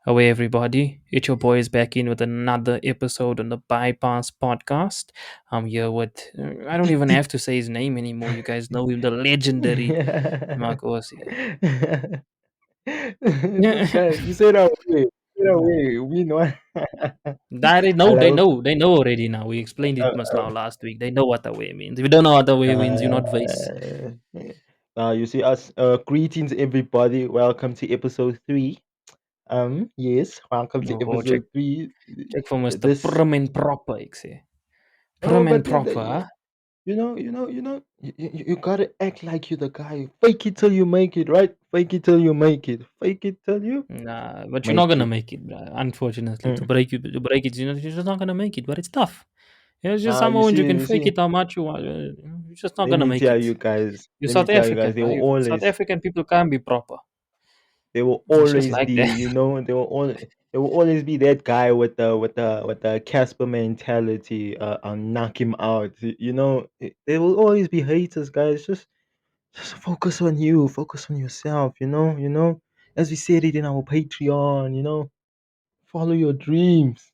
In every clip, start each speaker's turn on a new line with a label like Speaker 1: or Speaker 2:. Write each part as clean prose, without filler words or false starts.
Speaker 1: Away, everybody. It's your boys back in with another episode on the Bypass Podcast. I'm here with, I don't even have to say his name anymore. You guys know him, the legendary Makhosi.
Speaker 2: This guy, you say that way. Say that way. We know.
Speaker 1: That they know, they
Speaker 2: Hello.
Speaker 1: know, they know already now. We explained it
Speaker 2: Uh,
Speaker 1: much now last week. They know what the way means. If you don't know what the way means, you're not vase.
Speaker 2: uh, you see us. Greetings, everybody. Welcome to episode 3. Yes, welcome to
Speaker 1: Oh, check,
Speaker 2: episode 3.
Speaker 1: check for Mr.
Speaker 2: This.
Speaker 1: Prim and Proper, ik say.
Speaker 2: Oh,
Speaker 1: Prim and
Speaker 2: but
Speaker 1: Proper, huh?
Speaker 2: you gotta act like you're the guy. Fake it till you make it, right? Fake it till you make it. Fake it till you
Speaker 1: Nah, but you're not
Speaker 2: make
Speaker 1: gonna
Speaker 2: it.
Speaker 1: make it, bruh. Unfortunately,
Speaker 2: Mm.
Speaker 1: to break it, you're just not gonna make it. But it's tough. Yeah, it's just
Speaker 2: Now
Speaker 1: some moment you can
Speaker 2: you
Speaker 1: fake
Speaker 2: see.
Speaker 1: it how much you want. You're just not
Speaker 2: Let
Speaker 1: gonna
Speaker 2: me
Speaker 1: make
Speaker 2: tell
Speaker 1: it.
Speaker 2: you guys.
Speaker 1: You're
Speaker 2: Let me
Speaker 1: South
Speaker 2: tell you guys.
Speaker 1: African, right? South African people can't be proper.
Speaker 2: They will
Speaker 1: It's just
Speaker 2: always
Speaker 1: like
Speaker 2: be,
Speaker 1: that.
Speaker 2: they will always be that guy with the Casper mentality. Knock him out. They will always be haters, guys. Just focus on you. Focus on yourself. As we said it in our Patreon. Follow your dreams.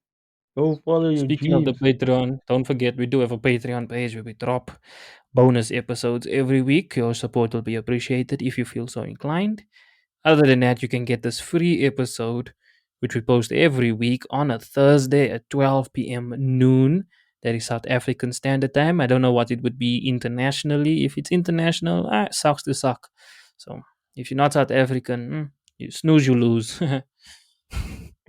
Speaker 2: Go follow your
Speaker 1: Speaking of the
Speaker 2: dreams.
Speaker 1: Patreon, don't forget we do have a Patreon page where we drop bonus episodes every week. Your support will be appreciated if you feel so inclined. Other than that, you can get this free episode, which we post every week on a Thursday at 12 p.m. noon. That is South African Standard Time. I don't know what it would be internationally. If it's international, sucks to suck. So if you're not South African, you snooze, you lose.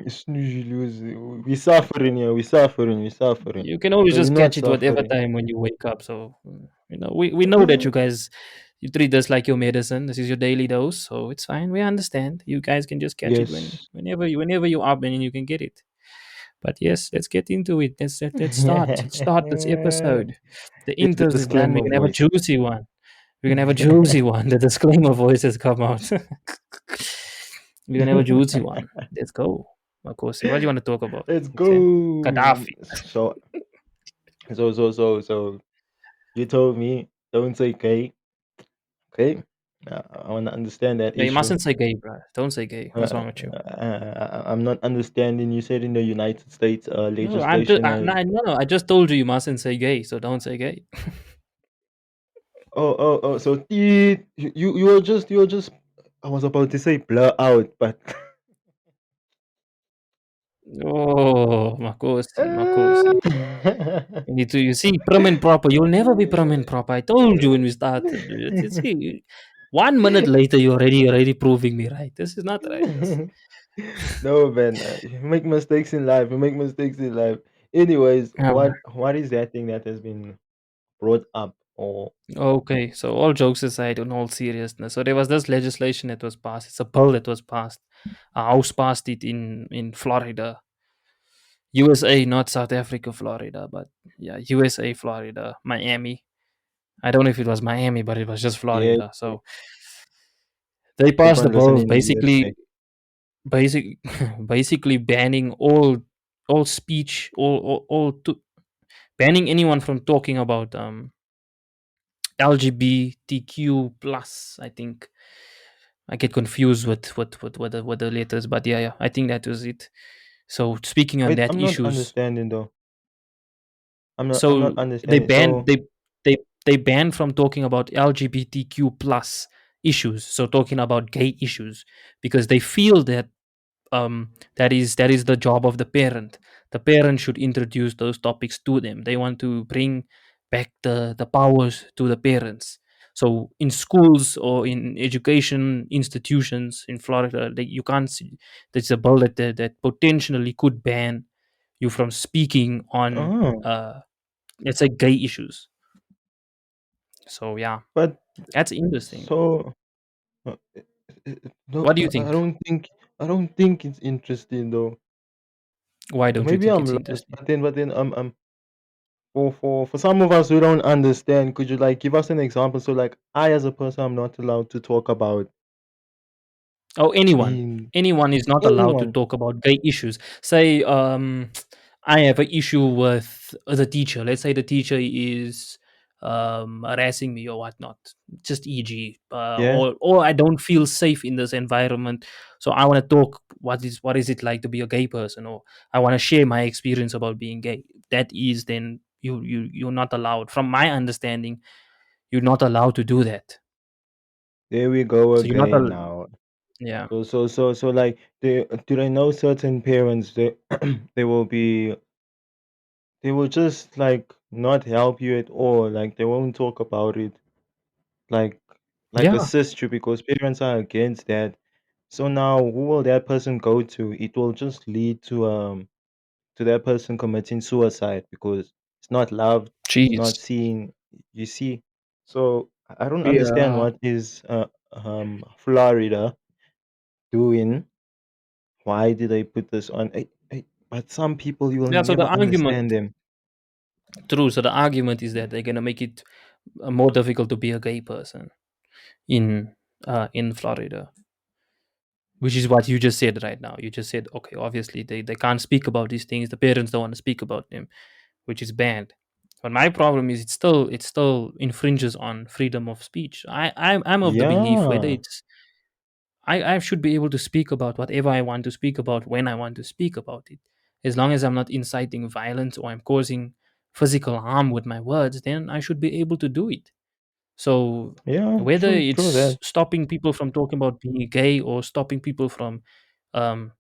Speaker 2: Snooze, you lose. We suffering here. We suffering. We suffering.
Speaker 1: You can always
Speaker 2: So we're
Speaker 1: just
Speaker 2: not
Speaker 1: catch it whatever
Speaker 2: suffering.
Speaker 1: time when you wake up. So we know that you guys you treat this like your medicine. This is your daily dose, so it's fine. We understand. You guys can just catch it
Speaker 2: Yes.
Speaker 1: whenever you're up and you can get it. But yes, let's get into it. Let's start. Let's start this episode. The
Speaker 2: It's the
Speaker 1: intros is done. We're
Speaker 2: disclaimer
Speaker 1: gonna have a
Speaker 2: voice.
Speaker 1: juicy one. We're gonna have a juicy one. The disclaimer voice has come out. We're gonna have a juicy one. Let's go. Makosi, what do you want to talk about?
Speaker 2: Let's
Speaker 1: Okay.
Speaker 2: go.
Speaker 1: Gaddafi.
Speaker 2: So you told me don't say gay, okay? I want to understand that
Speaker 1: Yeah, you
Speaker 2: issue.
Speaker 1: mustn't say gay, bro. Don't say gay. What's wrong with you?
Speaker 2: I'm not understanding. You said in the United States
Speaker 1: No, I'm just
Speaker 2: legislation has.
Speaker 1: no. I just told you you mustn't say gay, so don't say gay.
Speaker 2: Oh. So you were just. I was about to say blur out, but.
Speaker 1: Oh, Makosi. You need to, you see, prim and proper. You'll never be prim and proper. I told you when we started. You see, 1 minute later, you're already proving me right. This is not right. This.
Speaker 2: No, man. You make mistakes in life. You make mistakes in life. Anyways,
Speaker 1: Um,
Speaker 2: what is that thing that has been brought up? Or
Speaker 1: okay, so all jokes aside, in all seriousness, so there was this legislation that was passed. It's a bill that was passed. A house passed it in Florida, USA, not South Africa, Florida, but yeah, USA, Florida, Miami. I don't know if it was Miami, but it was just
Speaker 2: yeah,
Speaker 1: Florida. So they
Speaker 2: keep
Speaker 1: passed the
Speaker 2: on
Speaker 1: bill,
Speaker 2: listening in USA.
Speaker 1: basic, basically banning all speech, banning anyone from talking about LGBTQ plus. I think I get confused with the letters, but yeah, I think that was it. So speaking on
Speaker 2: Wait,
Speaker 1: that
Speaker 2: I'm not
Speaker 1: issues,
Speaker 2: understanding though. I'm not
Speaker 1: so they
Speaker 2: understanding.
Speaker 1: banned
Speaker 2: So
Speaker 1: they banned from talking about LGBTQ plus issues, so talking about gay issues, because they feel that that is the job of the parent. The parent should introduce those topics to them. They want to bring back the powers to the parents. So in schools or in education institutions in Florida, you can't see, there's a bill that potentially could ban you from speaking on
Speaker 2: oh,
Speaker 1: let's say gay issues. So yeah,
Speaker 2: but
Speaker 1: that's interesting.
Speaker 2: so no,
Speaker 1: What do you
Speaker 2: I
Speaker 1: think?
Speaker 2: don't think it's interesting though.
Speaker 1: Why don't you
Speaker 2: Maybe
Speaker 1: think
Speaker 2: I'm
Speaker 1: it's
Speaker 2: lost,
Speaker 1: interesting?
Speaker 2: but then for some of us who don't understand, could you like give us an example? So like I as a person, I'm not allowed to talk about
Speaker 1: Oh, anyone.
Speaker 2: being
Speaker 1: Anyone is not allowed to
Speaker 2: anyone.
Speaker 1: talk about gay issues. Say, I have an issue with the teacher. Let's say the teacher is harassing me or whatnot. Just e.g.,
Speaker 2: Yeah,
Speaker 1: or I don't feel safe in this environment, so I want to talk. What is it like to be a gay person, or I want to share my experience about being gay. That is, then you're not allowed. From my understanding, you're not allowed to do that.
Speaker 2: there we go
Speaker 1: So you're not
Speaker 2: again
Speaker 1: al-
Speaker 2: now.
Speaker 1: yeah.
Speaker 2: So like do they know certain parents they they will just like not help you at all. Like they won't talk about it. Like
Speaker 1: Yeah.
Speaker 2: assist you because parents are against that. So now who will that person go to? It will just lead to that person committing suicide because it's not loved, it's not
Speaker 1: Jeez.
Speaker 2: seen. You see, so I don't understand
Speaker 1: Yeah.
Speaker 2: what is Florida doing. Why did they put this on? But some people you will
Speaker 1: Yeah. So the
Speaker 2: never
Speaker 1: argument,
Speaker 2: understand them.
Speaker 1: true. So the argument is that they're gonna make it more difficult to be a gay person in Florida, which is what you just said right now. You just said, okay, obviously they can't speak about these things. The parents don't want to speak about them, which is banned. But my problem is it still infringes on freedom of speech. I'm of the belief whether
Speaker 2: Yeah,
Speaker 1: it's I should be able to speak about whatever I want to speak about when I want to speak about it. As long as I'm not inciting violence or I'm causing physical harm with my words, then I should be able to do it. So
Speaker 2: yeah,
Speaker 1: whether
Speaker 2: true
Speaker 1: it's
Speaker 2: that.
Speaker 1: stopping people from talking about being gay or stopping people from um,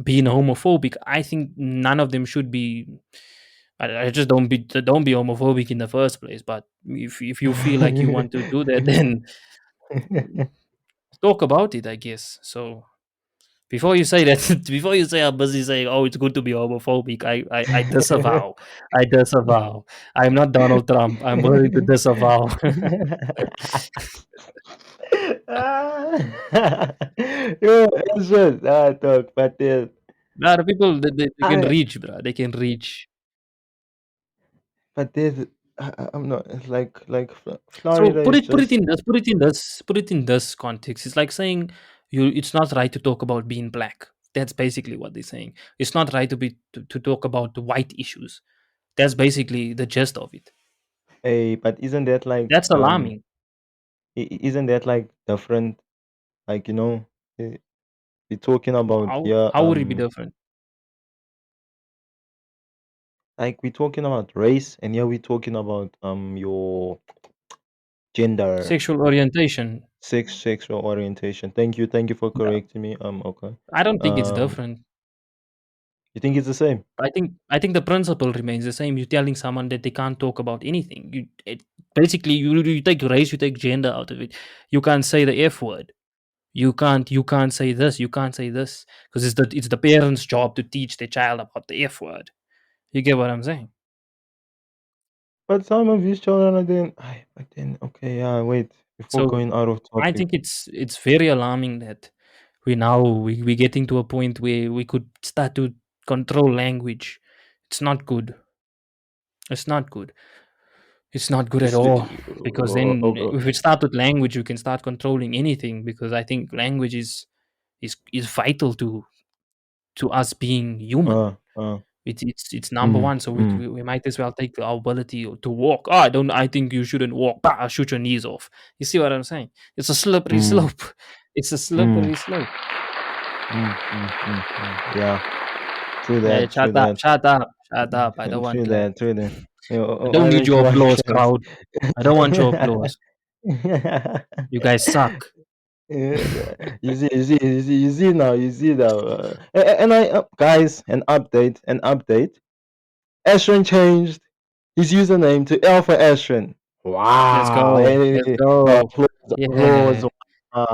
Speaker 1: being homophobic, I think none of them should be. I just don't be homophobic in the first place. But if you feel like you want to do that, then talk about it, I guess. So before you say that, before you say I'm busy saying, "Oh, it's good to be homophobic," I disavow. I disavow. I'm not Donald Trump. I'm willing to disavow.
Speaker 2: Yo, it's just talk, but
Speaker 1: Nah, the people they can
Speaker 2: I
Speaker 1: reach, bro. They can reach.
Speaker 2: but there's I'm not it's like
Speaker 1: So
Speaker 2: Florida
Speaker 1: put
Speaker 2: is
Speaker 1: it put it
Speaker 2: just
Speaker 1: in this put it in this put it in this context. It's like saying you it's not right to talk about being black. That's basically what they're saying. It's not right to talk about the white issues. That's basically the gist of it.
Speaker 2: a but isn't that like
Speaker 1: That's alarming.
Speaker 2: isn't that like different? Like eh, we're talking about yeah
Speaker 1: How would it be different?
Speaker 2: like we're talking about race and here we're talking about your gender,
Speaker 1: Sexual orientation.
Speaker 2: sexual orientation. Thank you for
Speaker 1: Yeah.
Speaker 2: correcting me. Okay.
Speaker 1: I don't think it's
Speaker 2: Um,
Speaker 1: different.
Speaker 2: you think it's the same?
Speaker 1: I think the principle remains the same. You're telling someone that they can't talk about anything. Basically you take race, you take gender out of it. You can't say the F word. You can't say this. You can't say this because it's the parents' job to teach their child about the F word. You get what I'm saying?
Speaker 2: But some of these children are then, but then okay, yeah. Wait, before
Speaker 1: So
Speaker 2: going out of
Speaker 1: I
Speaker 2: topic,
Speaker 1: think it's very alarming that we're getting to a point where we could start to control language. It's not good. It's not good. It's not good at
Speaker 2: it's
Speaker 1: all because then if
Speaker 2: okay.
Speaker 1: we start with language, we can start controlling anything because I think language is vital to us being human.
Speaker 2: Uh.
Speaker 1: It's number
Speaker 2: Mm,
Speaker 1: one, so we,
Speaker 2: mm,
Speaker 1: we we might as well take our ability to walk. Oh, I think you shouldn't walk. Bah, shoot your knees off. You see what I'm saying? It's a slippery
Speaker 2: mm,
Speaker 1: slope. It's a
Speaker 2: mm,
Speaker 1: slippery slope.
Speaker 2: Yeah, true
Speaker 1: Hey,
Speaker 2: that,
Speaker 1: shut
Speaker 2: true
Speaker 1: up,
Speaker 2: that,
Speaker 1: shut up, shut up. I don't want
Speaker 2: true
Speaker 1: clap.
Speaker 2: that, true that.
Speaker 1: I don't
Speaker 2: Why
Speaker 1: need
Speaker 2: don't you
Speaker 1: your
Speaker 2: want
Speaker 1: applause,
Speaker 2: claps?
Speaker 1: crowd. I don't want your applause. You guys suck.
Speaker 2: You see now. And I, guys, an update. Ashwyn changed his username to Alpha Ashwyn.
Speaker 1: Let's
Speaker 2: Wow!
Speaker 1: go. Let's
Speaker 2: Hey,
Speaker 1: go.
Speaker 2: applause, applause!
Speaker 1: Yeah.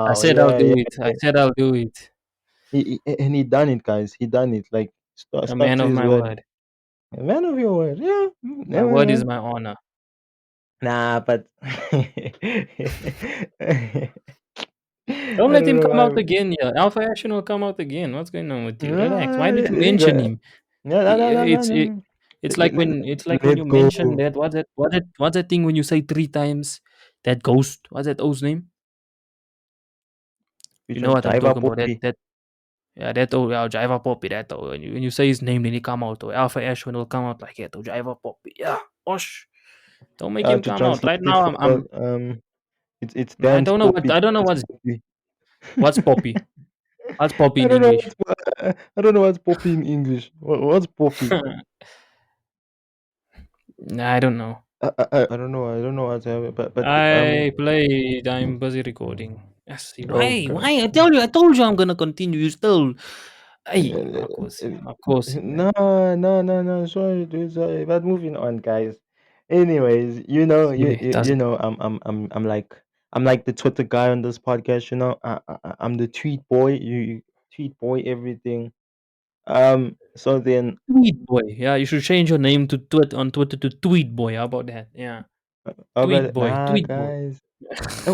Speaker 1: I
Speaker 2: Wow!
Speaker 1: said I'll
Speaker 2: Yeah,
Speaker 1: do
Speaker 2: yeah.
Speaker 1: it. I said I'll do it.
Speaker 2: And he done it, guys. He done it. Like
Speaker 1: A
Speaker 2: stuck
Speaker 1: man
Speaker 2: to
Speaker 1: of
Speaker 2: his
Speaker 1: my
Speaker 2: word.
Speaker 1: word.
Speaker 2: A man of your word. Yeah.
Speaker 1: My
Speaker 2: Never
Speaker 1: word is
Speaker 2: know.
Speaker 1: my honor.
Speaker 2: Nah, but
Speaker 1: Don't
Speaker 2: I
Speaker 1: let
Speaker 2: don't
Speaker 1: him
Speaker 2: know
Speaker 1: come out
Speaker 2: why.
Speaker 1: again. Yeah, Alpha Action will come out again. What's going on with you? Relax. Why
Speaker 2: Nah,
Speaker 1: did you
Speaker 2: this
Speaker 1: mention
Speaker 2: guy.
Speaker 1: him?
Speaker 2: No, no, no, no, no,
Speaker 1: It's
Speaker 2: no.
Speaker 1: it's
Speaker 2: Let,
Speaker 1: like
Speaker 2: let,
Speaker 1: when you
Speaker 2: let go.
Speaker 1: mention that what's that thing when you say three times that ghost? What's that old's name? You
Speaker 2: Which
Speaker 1: know
Speaker 2: one?
Speaker 1: what I'm
Speaker 2: Jaiva
Speaker 1: talking about? That
Speaker 2: Poppy.
Speaker 1: that yeah, that old Jaiva Poppy. That old, when you say his name, then he come out. Or Alpha Ashwin will come out like that. Oh, Jaiva Poppy. Yeah. Osh. Don't make him
Speaker 2: To
Speaker 1: come out
Speaker 2: translate
Speaker 1: right
Speaker 2: it
Speaker 1: now.
Speaker 2: for it's
Speaker 1: I
Speaker 2: dance
Speaker 1: don't know what
Speaker 2: poppy.
Speaker 1: I don't know
Speaker 2: Dance
Speaker 1: what's
Speaker 2: poppy.
Speaker 1: poppy. What's poppy
Speaker 2: I
Speaker 1: in
Speaker 2: don't know
Speaker 1: English?
Speaker 2: I don't know what's poppy in English. What's poppy?
Speaker 1: I don't know.
Speaker 2: I don't know. I don't know what's happening.
Speaker 1: I played. I'm busy recording. Yes. Why?
Speaker 2: okay.
Speaker 1: Why? I told you I'm gonna continue. You still. Hey,
Speaker 2: Uh,
Speaker 1: Makhosi. Makhosi,
Speaker 2: No,
Speaker 1: man.
Speaker 2: no, no, no. Sorry, dude. Sorry. But moving on, guys. Anyways,
Speaker 1: It doesn't.
Speaker 2: I'm like the Twitter guy on this podcast. I'm the tweet boy. You tweet boy everything. So then,
Speaker 1: Tweet boy. Yeah, you should change your name to on Twitter to Tweet boy. How about that? Yeah. Tweet
Speaker 2: about
Speaker 1: boy.
Speaker 2: nah,
Speaker 1: Tweet boy.
Speaker 2: guys.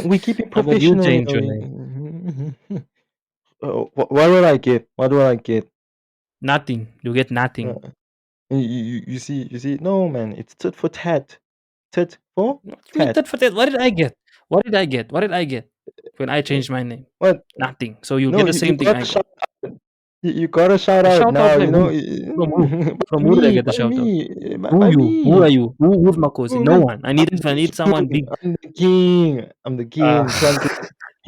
Speaker 2: We keep it
Speaker 1: How about you
Speaker 2: professional here.
Speaker 1: change your name?
Speaker 2: What will I get? What will I get?
Speaker 1: Nothing. You get
Speaker 2: Uh,
Speaker 1: nothing.
Speaker 2: you see. No, man. It's tit for tat. Tit for
Speaker 1: What's with
Speaker 2: tat.
Speaker 1: that for that? What did I get? What did I get? What did I get when I changed my name?
Speaker 2: What?
Speaker 1: Nothing. So you
Speaker 2: No,
Speaker 1: get the
Speaker 2: you
Speaker 1: same thing I
Speaker 2: gotta
Speaker 1: got.
Speaker 2: shout out. You gotta shout
Speaker 1: A
Speaker 2: out
Speaker 1: shout out
Speaker 2: now.
Speaker 1: by
Speaker 2: You know,
Speaker 1: who? From who? From
Speaker 2: by
Speaker 1: who did I
Speaker 2: me,
Speaker 1: get the
Speaker 2: by
Speaker 1: shout out?
Speaker 2: me,
Speaker 1: Who
Speaker 2: by
Speaker 1: you? Who are
Speaker 2: me.
Speaker 1: you? Who's Makosi?
Speaker 2: Oh
Speaker 1: No
Speaker 2: man,
Speaker 1: one. I
Speaker 2: I'm
Speaker 1: need
Speaker 2: the
Speaker 1: someone
Speaker 2: king.
Speaker 1: big.
Speaker 2: I'm the king. I'm the king.
Speaker 1: Uh,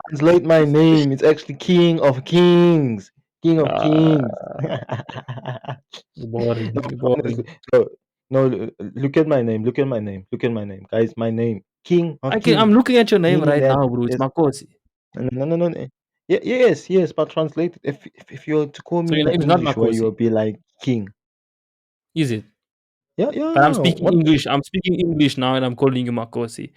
Speaker 2: Translate my name. It's actually King of Kings. King of Kings.
Speaker 1: uh,
Speaker 2: No,
Speaker 1: boring.
Speaker 2: honestly.
Speaker 1: Boring.
Speaker 2: No, no. Look at my name. Look at my name. Look at my name, guys. My name, King of
Speaker 1: I'm
Speaker 2: Kings,
Speaker 1: looking at your name
Speaker 2: meaning
Speaker 1: right
Speaker 2: that
Speaker 1: now, bro. It's
Speaker 2: there's
Speaker 1: Makosi.
Speaker 2: no, no, no, no. No. Yeah, yes, yes. But translate it. If you were to call
Speaker 1: So
Speaker 2: me
Speaker 1: your
Speaker 2: in an
Speaker 1: name is not
Speaker 2: English way,
Speaker 1: Makosi,
Speaker 2: you'll be like King.
Speaker 1: is it?
Speaker 2: Yeah,
Speaker 1: But I'm
Speaker 2: yeah.
Speaker 1: speaking
Speaker 2: What?
Speaker 1: English. I'm speaking English now, and I'm calling you Makosi.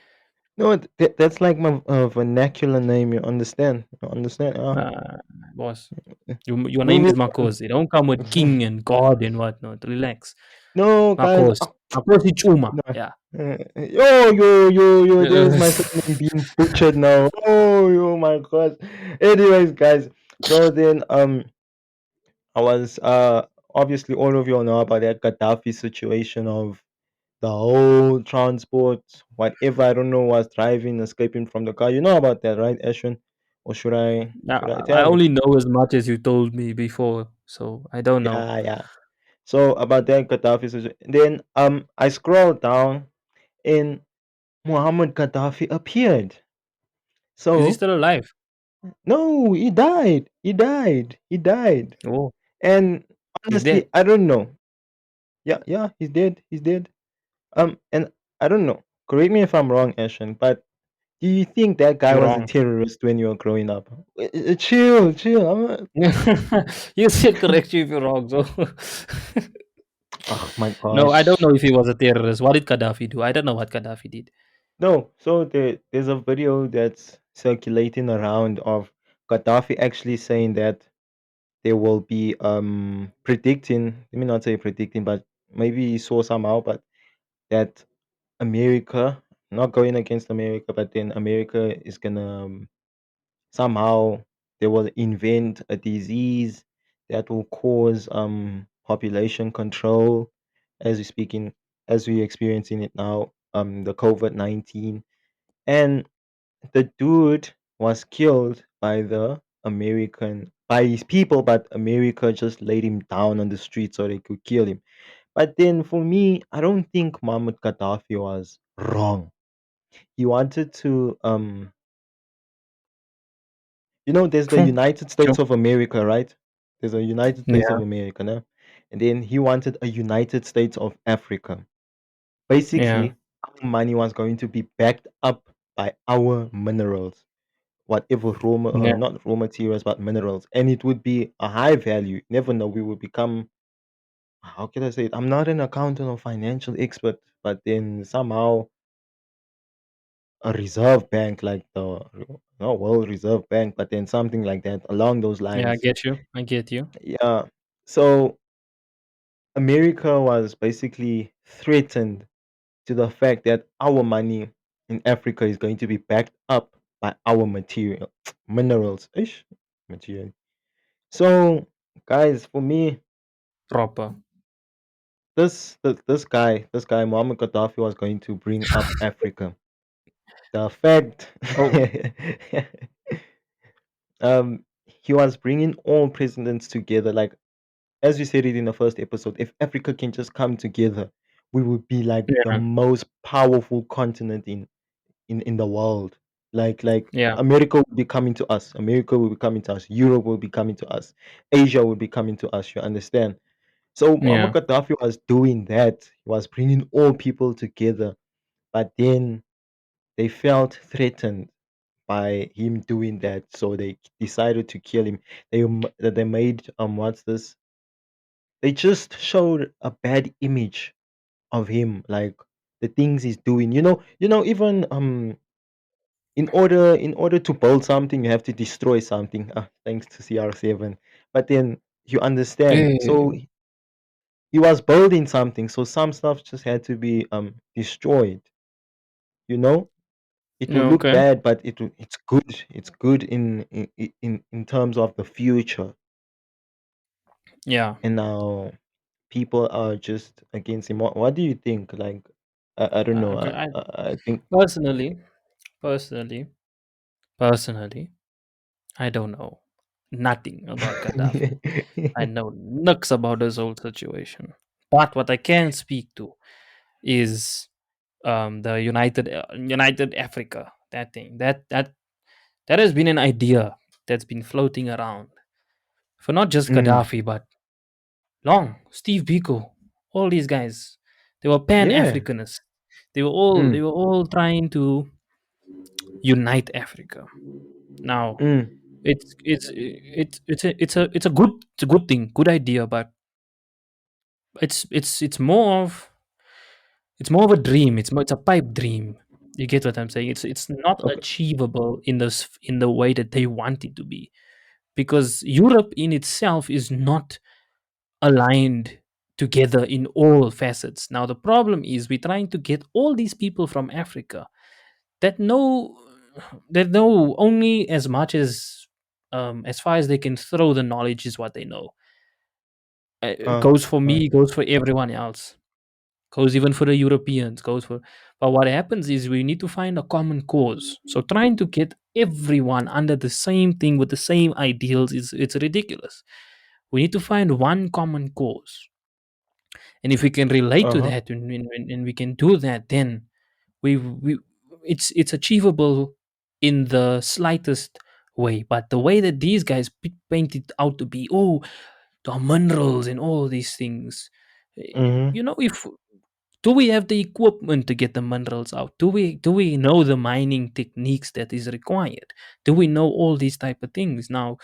Speaker 2: No, that's like my vernacular name. You understand? You understand?
Speaker 1: Uh, boss, your name is
Speaker 2: Moving
Speaker 1: Makosi. Don't come with king
Speaker 2: on.
Speaker 1: and God and whatnot. Relax.
Speaker 2: No, guys.
Speaker 1: Makosi. Makosi Chuma.
Speaker 2: No.
Speaker 1: Yeah.
Speaker 2: Yo, there's my surname being butchered now. Oh, yo, my God. Anyways, guys. So then, I was, obviously all of you all know about that Gaddafi situation of the whole transport, whatever, I don't know, was driving, escaping from the car. You know about that, right, Ashwin? Or
Speaker 1: Yeah,
Speaker 2: should I
Speaker 1: I
Speaker 2: tell you?
Speaker 1: only know as much as you told me before, so I don't know.
Speaker 2: Yeah, yeah. So about that Gaddafi situation. Then I scrolled down and Muhammad Gaddafi appeared.
Speaker 1: Is he
Speaker 2: So
Speaker 1: still alive?
Speaker 2: no, he died. He died. He died.
Speaker 1: Oh,
Speaker 2: And
Speaker 1: he's dead.
Speaker 2: honestly, I don't know. Yeah, yeah, he's dead. He's dead. And I don't know. Correct me if I'm wrong, Ashwin, but do you think that guy
Speaker 1: You're
Speaker 2: was a
Speaker 1: wrong.
Speaker 2: terrorist when you were growing up? Chill, chill.
Speaker 1: You said correct you if you're wrong. So
Speaker 2: Oh my
Speaker 1: no, I don't
Speaker 2: gosh.
Speaker 1: know if he was a terrorist. What did Gaddafi do? I don't know what Gaddafi did.
Speaker 2: No, so there's a video that's circulating around of Gaddafi actually saying that there will be predicting, let me not say predicting, but maybe he saw somehow, but that America, not going against America, but then America is gonna somehow they will invent a disease that will cause population control as we speaking as we experiencing it now, the COVID-19. And the dude was killed by the American by his people, but America just laid him down on the street so they could kill him. But then for me, I don't think Muammar Gaddafi was wrong. He wanted to there's the
Speaker 1: Hmm.
Speaker 2: United
Speaker 1: Sure.
Speaker 2: States of America, right? There's a United States
Speaker 1: Yeah,
Speaker 2: of America now. And then he wanted a United States of Africa.
Speaker 1: yeah,
Speaker 2: Basically, our money was going to be backed up by our minerals, whatever
Speaker 1: yeah,
Speaker 2: not raw materials, but minerals. And it would be a high value. Never know. We will become, how can I say it? I'm not an accountant or financial expert, but then somehow a reserve bank like the not World Reserve Bank, but then something like that along those
Speaker 1: yeah. I
Speaker 2: lines.
Speaker 1: get you. I get you.
Speaker 2: Yeah. So America was basically threatened to the fact that our money in Africa is going to be backed up by our material minerals. Ish, material. So, guys, for me,
Speaker 1: Proper.
Speaker 2: this guy, Muammar Gaddafi, was going to bring up Africa. The fact,
Speaker 1: Oh,
Speaker 2: he was bringing all presidents together. Like as we said it in the first episode, if Africa can just come together, we would be like the
Speaker 1: Yeah.
Speaker 2: most powerful continent in the world. Like
Speaker 1: Yeah.
Speaker 2: America will be coming to us. America will be coming to us. Europe will be coming to us. Asia will be coming to us. You understand? So Muammar
Speaker 1: Yeah.
Speaker 2: Gaddafi was doing that. He was bringing all people together. But then they felt threatened by him doing that, so they decided to kill him. They made what's this? They just showed a bad image of him, like the things he's doing. Even in order to build something, you have to destroy something. Thanks to CR7. But then you understand. So
Speaker 1: Yeah.
Speaker 2: he was building something, so some stuff just had to be destroyed. You know, it will
Speaker 1: Yeah.
Speaker 2: look
Speaker 1: Okay.
Speaker 2: bad, but it's good. It's good in terms of the future.
Speaker 1: Yeah.
Speaker 2: And now people are just against him. What do you think? Like, I don't know.
Speaker 1: Okay.
Speaker 2: I think.
Speaker 1: Personally, personally, personally, I don't know nothing about Gaddafi. I know nux about this whole situation. But what I can speak to is the United Africa. That thing that has been an idea that's been floating around for not just
Speaker 2: Mm,
Speaker 1: Gaddafi but long Steve Biko, all these guys. They were Pan
Speaker 2: yeah.
Speaker 1: Africanists. They
Speaker 2: Mm,
Speaker 1: were all trying to unite Africa. Now
Speaker 2: mm,
Speaker 1: it's a good thing, good idea, but it's more of a dream. It's a pipe dream. You get what I'm saying? It's not
Speaker 2: okay.
Speaker 1: achievable in the way that they want it to be, because Europe in itself is not aligned together in all facets. Now the problem is we're trying to get all these people from Africa that know only as far as they can throw the knowledge is what they know. Goes for
Speaker 2: Right.
Speaker 1: me, goes for everyone else, goes even for the Europeans, goes for. But what happens is we need to find a common cause. So trying to get everyone under the same thing with the same ideals is it's ridiculous. We need to find one common cause, and if we can relate to
Speaker 2: Uh-huh.
Speaker 1: that and we can do that, then we it's achievable in the slightest way. But the way that these guys paint it out to be, oh, the minerals and all these things,
Speaker 2: Mm-hmm.
Speaker 1: if do we have the equipment to get the minerals out? Do we know the mining techniques that is required? Do we know all these type of things? Now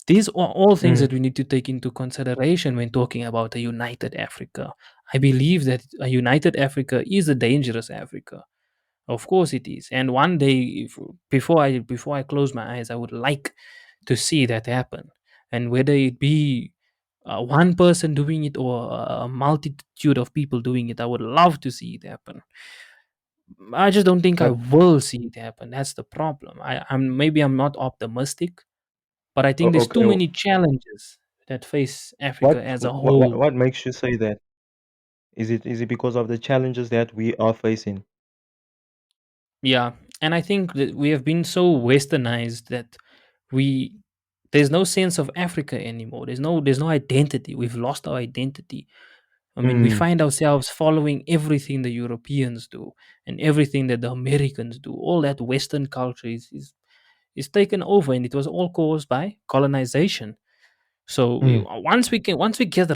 Speaker 1: these are all things that
Speaker 2: Mm,
Speaker 1: we need to take into consideration when talking about a united Africa. I believe that a united Africa is a dangerous Africa. Of course it is. And one day, before I close my eyes, I would like to see that happen. And whether it be one person doing it or a multitude of people doing it, I would love to see it happen. I just don't think I
Speaker 2: but
Speaker 1: will see it happen. That's the problem. I'm not optimistic, but I think there's too
Speaker 2: okay.
Speaker 1: many challenges that face
Speaker 2: What
Speaker 1: Africa as a
Speaker 2: what what
Speaker 1: whole.
Speaker 2: what makes you say that? Is it because of the challenges that we are facing?
Speaker 1: Yeah, and I think that we have been so westernized that we there's no sense of Africa anymore. There's no identity. We've lost our identity. I mean, we
Speaker 2: Mm,
Speaker 1: find ourselves following everything the Europeans do and everything that the Americans do. All that Western culture is taken over, and it was all caused by colonization. So
Speaker 2: mm,
Speaker 1: once we get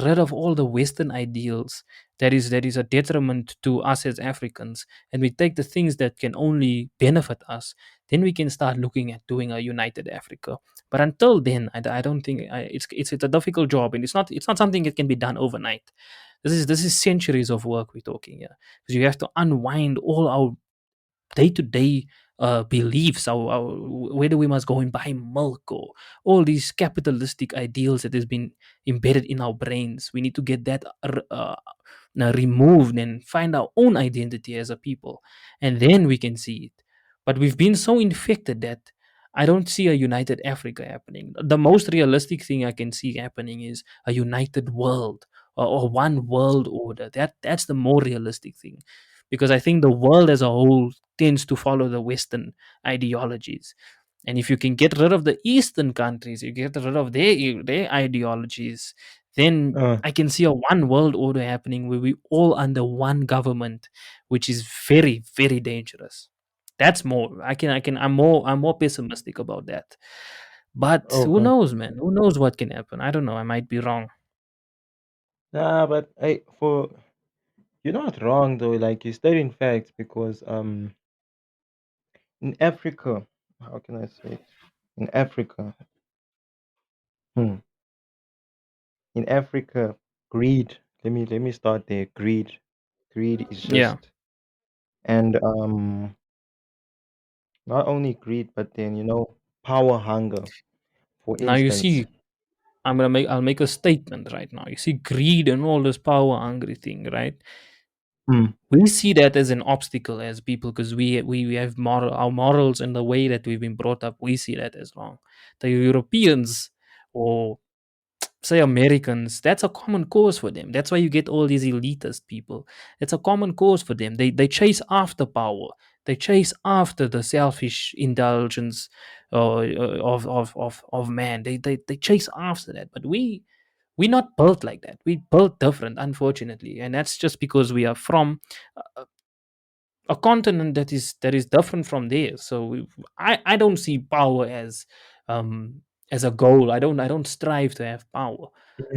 Speaker 1: rid of all the Western ideals, that is a detriment to us as Africans, and we take the things that can only benefit us, then we can start looking at doing a united Africa. But until then, I don't think it's a difficult job, and it's not something that can be done overnight. This is centuries of work we're talking here, because you have to unwind all our day-to-day beliefs, whether we must go and buy milk or all these capitalistic ideals that has been embedded in our brains. We need to get that now removed and find our own identity as a people, and then we can see it. But we've been so infected that I don't see a united Africa happening. The most realistic thing I can see happening is a united world, or one world order. That's the more realistic thing, because I think the world as a whole tends to follow the Western ideologies. And if you can get rid of the eastern countries, you get rid of their ideologies, then
Speaker 2: uh,
Speaker 1: I can see a one world order happening where we all under one government, which is very very dangerous. That's more, I'm more pessimistic about that. But who
Speaker 2: okay.
Speaker 1: knows, man? Who knows what can happen? I don't know. I might be wrong.
Speaker 2: Nah, but for you're not wrong though. Like you're stating facts because in Africa, how can I say it? In Africa, hmm, in Africa, greed. Let me start there. Greed is
Speaker 1: Yeah.
Speaker 2: just and not only greed, but then power hunger. For
Speaker 1: Now you
Speaker 2: instance,
Speaker 1: see, I'll make a statement right now. You see, greed and all this power hungry thing, right?
Speaker 2: mm,
Speaker 1: We see that as an obstacle as people because we have our morals and the way that we've been brought up. We see that as wrong. The Europeans or say Americans, that's a common cause for them. That's why you get all these elitist people. It's a common cause for them. They chase after power. They chase after the selfish indulgence of man. They chase after that. But we're not built like that. We built different, unfortunately, and that's just because we are from a continent that is different from theirs. So I don't see power um as a goal. I don't strive to have power,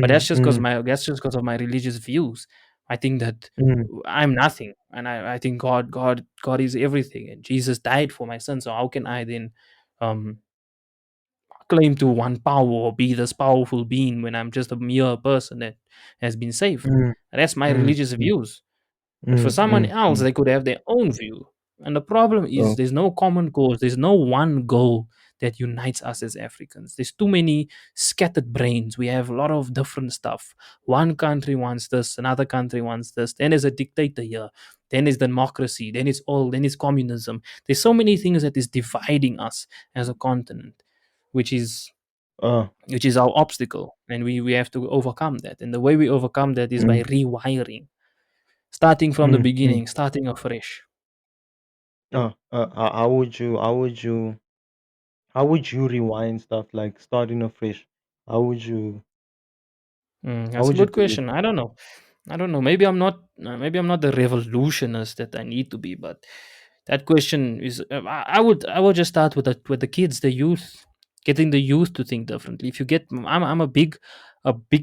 Speaker 1: but
Speaker 2: mm, mm,
Speaker 1: that's just because of my religious views. I think that
Speaker 2: mm,
Speaker 1: I'm nothing, and I think God is everything, and Jesus died for my sins. So how can I then um claim to want power or be this powerful being when I'm just a mere person that has been saved?
Speaker 2: mm,
Speaker 1: And that's my
Speaker 2: mm,
Speaker 1: religious
Speaker 2: mm,
Speaker 1: views. But for
Speaker 2: mm,
Speaker 1: someone
Speaker 2: mm,
Speaker 1: else,
Speaker 2: mm.
Speaker 1: they could have their own view. And the problem is
Speaker 2: Oh,
Speaker 1: there's no common cause, there's no one goal that unites us as Africans. There's too many scattered brains. We have a lot of different stuff. One country wants this, another country wants this. Then there's a dictator here. Then it's democracy. Then it's communism. There's so many things that is dividing us as a continent, which is
Speaker 2: uh,
Speaker 1: which is our obstacle. And we have to overcome that. And the way we overcome that is by
Speaker 2: mm,
Speaker 1: rewiring, starting from the
Speaker 2: mm, mm.
Speaker 1: beginning, starting afresh.
Speaker 2: How would you rewind stuff like starting afresh? How would you how
Speaker 1: That's a
Speaker 2: would you
Speaker 1: good
Speaker 2: do it?
Speaker 1: question. I don't know. I don't know. Maybe I'm not the revolutionist that I need to be, but that question is. I would just start with the kids, the youth, getting the youth to think differently. If you get, I'm a big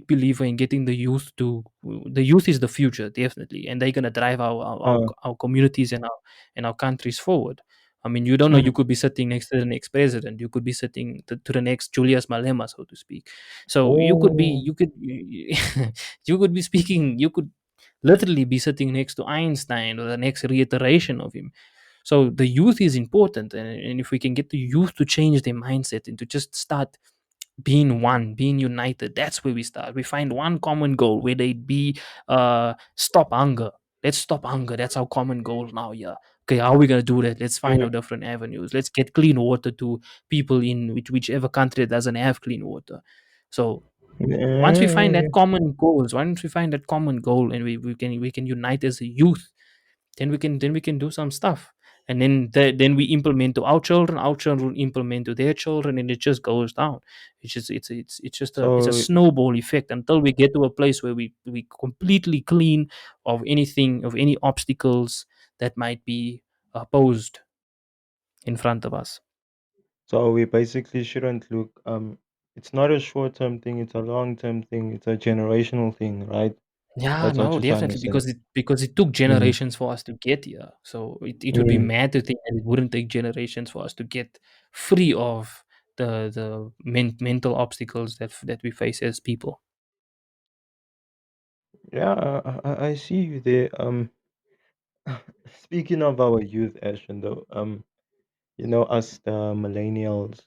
Speaker 1: believer in getting the youth to. The youth is the future, definitely, and they're gonna drive
Speaker 2: Uh,
Speaker 1: our communities and our countries forward. I mean, you don't know. You could be sitting next to the next president. You could be sitting to the next Julius Malema, so to speak. So
Speaker 2: oh,
Speaker 1: you could be speaking, you could literally be sitting next to Einstein or the next reiteration of him. So the youth is important, and if we can get the youth to change their mindset and to just start being one, being united, that's where we start. We find one common goal, whether it be stop hunger. Let's stop hunger. That's our common goal now. Yeah. Okay, how are we gonna do that? Let's find
Speaker 2: mm,
Speaker 1: out different avenues. Let's get clean water to people in whichever country that doesn't have clean water. So once we find that
Speaker 2: eh,
Speaker 1: common goals, once we find that common goal, and we can unite as a youth, then we can do some stuff, and then we implement to our children implement to their children, and it just goes down. It's a
Speaker 2: so
Speaker 1: snowball effect until we get to a place where we completely clean of any obstacles that might be posed in front of us.
Speaker 2: so we basically shouldn't look it's not a short-term thing, it's a long-term thing, it's a generational thing, right?
Speaker 1: Yeah,
Speaker 2: That's what
Speaker 1: no,
Speaker 2: you're trying to
Speaker 1: definitely,
Speaker 2: say.
Speaker 1: because it took
Speaker 2: Mm,
Speaker 1: generations for us to get here. So it would be
Speaker 2: mm.
Speaker 1: mad to think that it wouldn't take generations for us to get free of the mental obstacles that we face as people.
Speaker 2: Yeah, I see you there. Speaking of our youth, Ashton, though, us the millennials,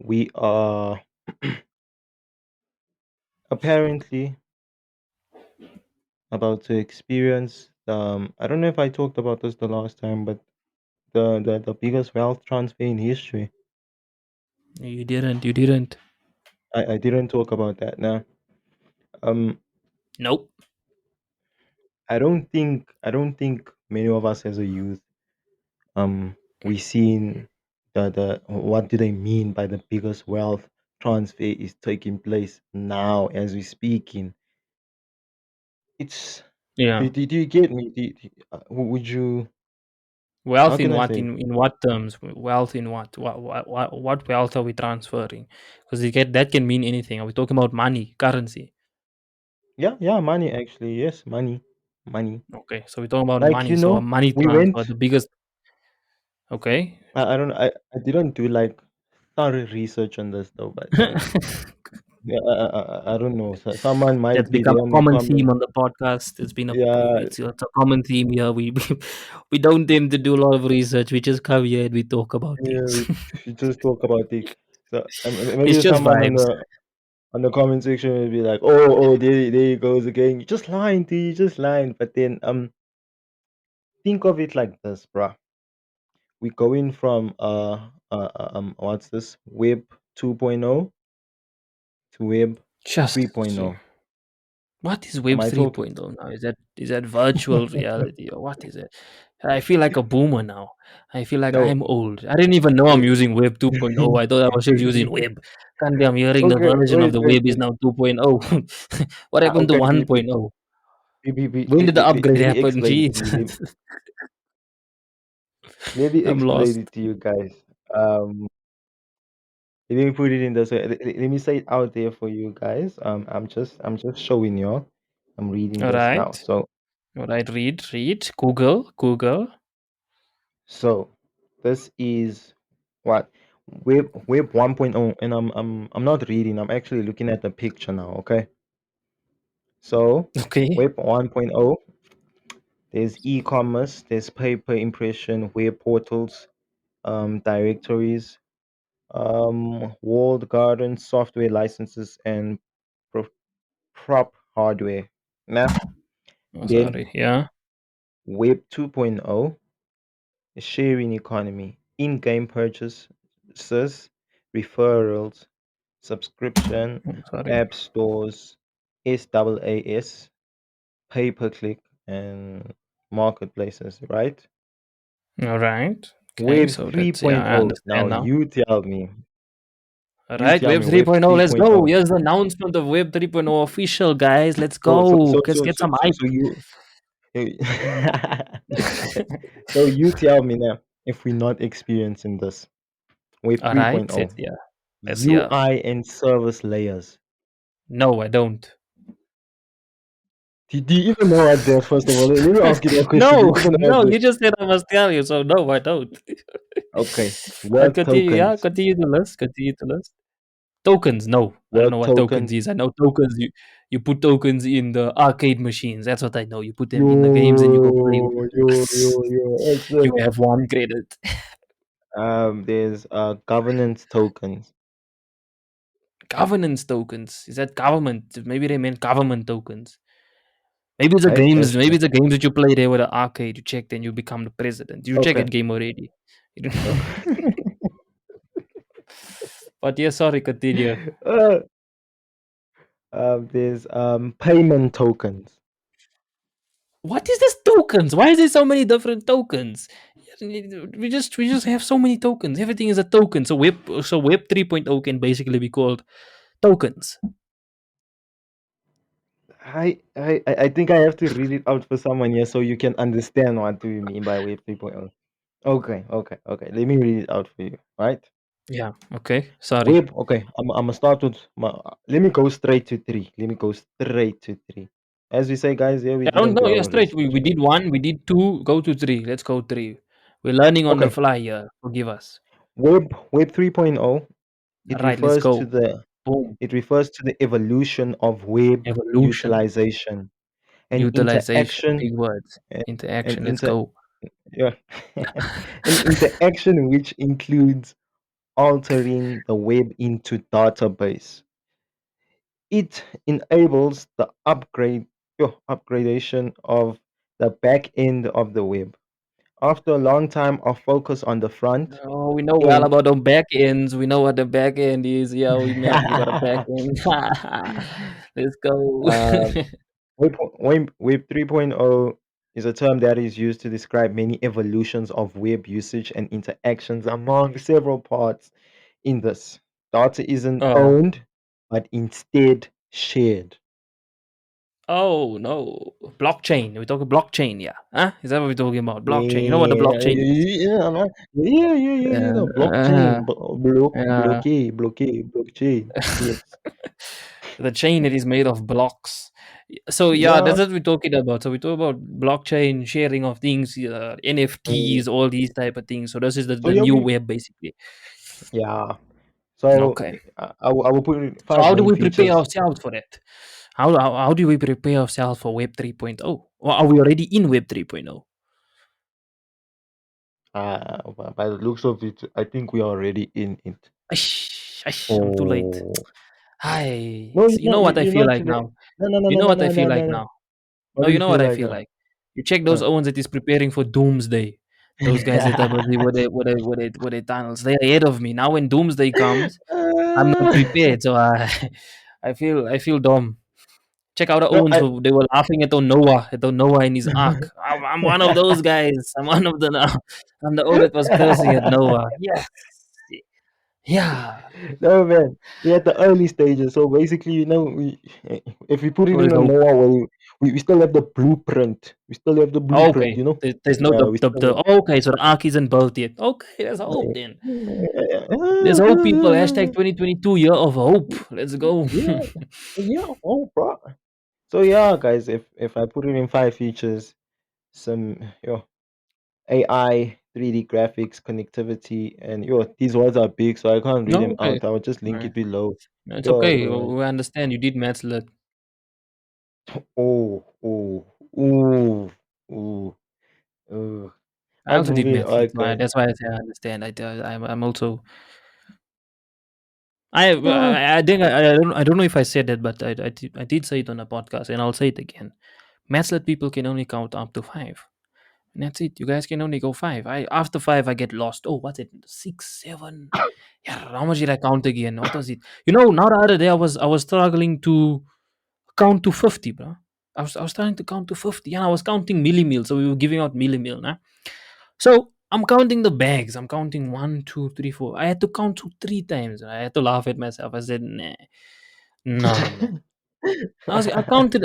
Speaker 2: we are apparently about to experience. I don't know if I talked about this the last time, but the biggest wealth transfer in history.
Speaker 1: You didn't.
Speaker 2: I didn't talk about that. Now, um,
Speaker 1: Nope.
Speaker 2: I don't think many of us as a youth, we seen. the what do they mean by the biggest wealth transfer is taking place now as we speaking. It's
Speaker 1: Yeah.
Speaker 2: do you get me? Would you? How
Speaker 1: Wealth
Speaker 2: can
Speaker 1: in
Speaker 2: I
Speaker 1: what?
Speaker 2: say it?
Speaker 1: In what terms? Wealth in what? What wealth are we transferring? Because that can mean anything. Are we talking about money, currency?
Speaker 2: Yeah, yeah, money actually. Yes, money, money.
Speaker 1: Okay, so we're talking about
Speaker 2: Like
Speaker 1: money. So a money
Speaker 2: we
Speaker 1: transfer,
Speaker 2: went.
Speaker 1: the biggest. Okay.
Speaker 2: I don't. I didn't do like thorough research on this though, but yeah, I don't know. So someone
Speaker 1: That's
Speaker 2: might be
Speaker 1: become
Speaker 2: there
Speaker 1: a
Speaker 2: in the
Speaker 1: common theme
Speaker 2: comments.
Speaker 1: on the podcast.
Speaker 2: Yeah,
Speaker 1: It's a common theme here. We don't tend to do a lot of research. We just come here and we talk about
Speaker 2: yeah.
Speaker 1: things.
Speaker 2: We just talk about it. So
Speaker 1: It's
Speaker 2: maybe
Speaker 1: just
Speaker 2: someone
Speaker 1: vibes.
Speaker 2: on the comment section will be like, "Oh, there he goes again. You just lying, dude. You just lying." But then think of it like this, bruh. We going from what's this Web 2.0 to Web
Speaker 1: Just to
Speaker 2: 3.0.
Speaker 1: What is
Speaker 2: Am
Speaker 1: Web
Speaker 2: I talking?
Speaker 1: 3.0 now? Is that virtual reality or what is it? I feel like a boomer now. I feel like
Speaker 2: No.
Speaker 1: I'm old. I didn't even know I'm
Speaker 2: Wait.
Speaker 1: using Web 2.0. I thought I was just using Web. Can't be I'm hearing the
Speaker 2: Okay.
Speaker 1: version of
Speaker 2: Wait.
Speaker 1: the
Speaker 2: Wait.
Speaker 1: Web is
Speaker 2: Wait.
Speaker 1: now 2.0. What happened to
Speaker 2: Okay.
Speaker 1: 1.0? When did the
Speaker 2: Let
Speaker 1: upgrade
Speaker 2: me
Speaker 1: happen?
Speaker 2: explain it
Speaker 1: Jeez.
Speaker 2: to you. Let me
Speaker 1: I'm
Speaker 2: explain
Speaker 1: lost.
Speaker 2: it to you guys. Um, Let me put it in this way. Let me say it out there for you guys. I'm just showing you. I'm reading
Speaker 1: All
Speaker 2: this now.
Speaker 1: right. All right. Read. Google.
Speaker 2: So this is what Web 1.0, and I'm not reading. I'm actually looking at the picture now. Okay. So
Speaker 1: Okay.
Speaker 2: Web 1.0. There's e-commerce. There's paper impression, web portals, directories, walled garden, software licenses, and pro- prop hardware. Nah.
Speaker 1: Oh,
Speaker 2: Then
Speaker 1: sorry. Yeah.
Speaker 2: Web 2.0, a sharing economy, in-game purchases, referrals, subscription,
Speaker 1: Oh, sorry.
Speaker 2: app stores, SaaS, pay-per-click, and marketplaces, right?
Speaker 1: All right. Okay.
Speaker 2: Web
Speaker 1: So that's, yeah, I
Speaker 2: 3.0. Now
Speaker 1: understand now.
Speaker 2: you
Speaker 1: Alright,
Speaker 2: tell
Speaker 1: Web
Speaker 2: me, Web
Speaker 1: 3.0, let's go.
Speaker 2: 3.0.
Speaker 1: Here's the announcement of Web 3.0 official, guys. Let's
Speaker 2: So so
Speaker 1: go.
Speaker 2: so
Speaker 1: Let's
Speaker 2: so
Speaker 1: get
Speaker 2: so
Speaker 1: some
Speaker 2: so,
Speaker 1: hype.
Speaker 2: so you so you tell me now if we're not experiencing this. Web
Speaker 1: Alright,
Speaker 2: 3.0,
Speaker 1: yeah. Let's hear.
Speaker 2: UI and service layers.
Speaker 1: No, I don't.
Speaker 2: Do you even know what's there? First of all, let me ask you that question. Do you
Speaker 1: No,
Speaker 2: even know what's
Speaker 1: no,
Speaker 2: there?
Speaker 1: you just said I must tell you, so no, I don't.
Speaker 2: Okay, word
Speaker 1: Continue, yeah,
Speaker 2: tokens.
Speaker 1: continue to list, continue to list. Tokens, no. I don't know
Speaker 2: Word
Speaker 1: what tokens
Speaker 2: tokens.
Speaker 1: is. I know tokens, you put tokens in the arcade machines. That's what I know. You put them
Speaker 2: Yo,
Speaker 1: in the games and you go play with you
Speaker 2: Excellent.
Speaker 1: have one credit.
Speaker 2: There's governance tokens.
Speaker 1: Governance tokens. Is that government? Maybe they meant government tokens. Maybe it's the
Speaker 2: Right?
Speaker 1: games.
Speaker 2: That's
Speaker 1: Maybe it's the games that you play there with the arcade. You check, then you become the president. You check
Speaker 2: okay.
Speaker 1: that game already. You don't- but yeah, sorry, continue.
Speaker 2: uh, there's payment tokens.
Speaker 1: What is this tokens? Why is there so many different tokens? We just have so many tokens. Everything is a token. So Web 3.0 can basically be called tokens.
Speaker 2: I think I have to read it out for someone here so you can understand what do you mean by Web 3.0. Okay. Let me read it out for you. Right?
Speaker 1: Yeah. Okay. Sorry.
Speaker 2: Web. Okay. I'm gonna start with my. Let me go straight to three. Let me go straight to three. As we say, guys, here we
Speaker 1: I don't
Speaker 2: didn't
Speaker 1: know.
Speaker 2: do
Speaker 1: Yeah,
Speaker 2: our
Speaker 1: straight. We,
Speaker 2: research.
Speaker 1: we did one. We did two. Go to three. Let's go three. We're learning on the
Speaker 2: Okay.
Speaker 1: fly here. Forgive us.
Speaker 2: Web 3.0.
Speaker 1: All
Speaker 2: It
Speaker 1: right. Let's
Speaker 2: refers to
Speaker 1: go.
Speaker 2: the
Speaker 1: Boom.
Speaker 2: it refers to the evolution of web
Speaker 1: Evolution.
Speaker 2: utilization and
Speaker 1: Utilization.
Speaker 2: interaction
Speaker 1: Big words.
Speaker 2: and, and
Speaker 1: Interaction. Let's
Speaker 2: inter
Speaker 1: go.
Speaker 2: yeah an interaction which includes altering the web into database. It enables the upgradation of the back end of the web. After a long time of focus on the front
Speaker 1: Oh, we know well
Speaker 2: end,
Speaker 1: about the back ends. We know what the back end is. Yeah, we got a back end. Let's go.
Speaker 2: um, Web 3.0 is a term that is used to describe many evolutions of web usage and interactions among several parts in this. Data isn't
Speaker 1: Oh,
Speaker 2: owned, but instead shared.
Speaker 1: oh no, blockchain. We're talking blockchain, yeah. Huh? Is that what we're talking about? Blockchain. You know what the
Speaker 2: Yeah,
Speaker 1: blockchain is?
Speaker 2: yeah, man. Yeah. The blockchain,
Speaker 1: Uh, uh,
Speaker 2: blockchain. Yes.
Speaker 1: the chain it is made of blocks. So yeah, that's
Speaker 2: Yeah.
Speaker 1: what we're talking about. So we talk about blockchain sharing of things,
Speaker 2: Mm.
Speaker 1: NFTs, all these type of things. So this is
Speaker 2: So
Speaker 1: the
Speaker 2: yeah,
Speaker 1: new
Speaker 2: we
Speaker 1: web basically.
Speaker 2: yeah. So
Speaker 1: Okay.
Speaker 2: I will put in
Speaker 1: So
Speaker 2: five
Speaker 1: how do
Speaker 2: main
Speaker 1: we prepare
Speaker 2: features.
Speaker 1: ourselves for that? How do we prepare ourselves for Web 3.0? Or are we already in Web 3.0?
Speaker 2: By the looks of it, I think we are already in it.
Speaker 1: I'm too late.
Speaker 2: Oh
Speaker 1: Hi.
Speaker 2: no,
Speaker 1: You know what I
Speaker 2: you're
Speaker 1: feel
Speaker 2: not
Speaker 1: like
Speaker 2: today.
Speaker 1: now.
Speaker 2: No, no, no,
Speaker 1: You
Speaker 2: no,
Speaker 1: know
Speaker 2: no,
Speaker 1: what I
Speaker 2: no,
Speaker 1: feel
Speaker 2: no,
Speaker 1: like
Speaker 2: no, no.
Speaker 1: now.
Speaker 2: What
Speaker 1: No,
Speaker 2: do
Speaker 1: you
Speaker 2: you
Speaker 1: know
Speaker 2: feel
Speaker 1: what I
Speaker 2: like
Speaker 1: feel
Speaker 2: now?
Speaker 1: like. You check those Owens that is preparing for doomsday. Those guys that are busy with their tunnels. They're ahead of me. Now when doomsday comes, I'm not prepared. So I I feel dumb. Check out the
Speaker 2: No,
Speaker 1: Owens who they were laughing at the Noah in his ark. I'm one of those guys. I'm one of the I'm the O that was cursing at Noah. Yes. Yeah.
Speaker 2: no, man. We're at the early stages, so basically, if we put it
Speaker 1: So
Speaker 2: in
Speaker 1: there's
Speaker 2: a
Speaker 1: hope.
Speaker 2: Noah way, we still have the blueprint. We still have the blueprint,
Speaker 1: Okay. There's no
Speaker 2: Yeah, we
Speaker 1: the
Speaker 2: still.
Speaker 1: okay, so the ark isn't built yet. Okay, there's hope then. There's hope, people. Hashtag
Speaker 2: Yeah,
Speaker 1: 2022 year of hope. Let's go.
Speaker 2: yeah, yeah. Oh, bro. So yeah, guys, if I put it in five features, some AI, 3D graphics, connectivity, and these words are big, so I can't read
Speaker 1: No,
Speaker 2: them
Speaker 1: okay.
Speaker 2: out. I will just link
Speaker 1: Right.
Speaker 2: it below.
Speaker 1: It's
Speaker 2: Yo,
Speaker 1: okay.
Speaker 2: the
Speaker 1: We understand you did maths lit.
Speaker 2: oh, oh, ooh, ooh, ooh.
Speaker 1: I
Speaker 2: I'm
Speaker 1: also did
Speaker 2: moving.
Speaker 1: maths lit.
Speaker 2: Alright,
Speaker 1: So
Speaker 2: guys.
Speaker 1: that's why I say I understand. I'm also I think I don't know if I said that, but I did say it on a podcast, and I'll say it again. Maths lit people can only count up to five. And that's it. You guys can only go five. I after five I get lost. Oh, what's it? Six, seven. Yeah, how much did I count again? What was it? Now the other day I was struggling to count to 50, bro. I was trying to count to 50, and I was counting milli meal. So we were giving out milli meal, nah? So I'm counting the bags. I'm counting one, two, three, four. I had to count to three times. I had to laugh at myself. I said, nah, no, man. I counted.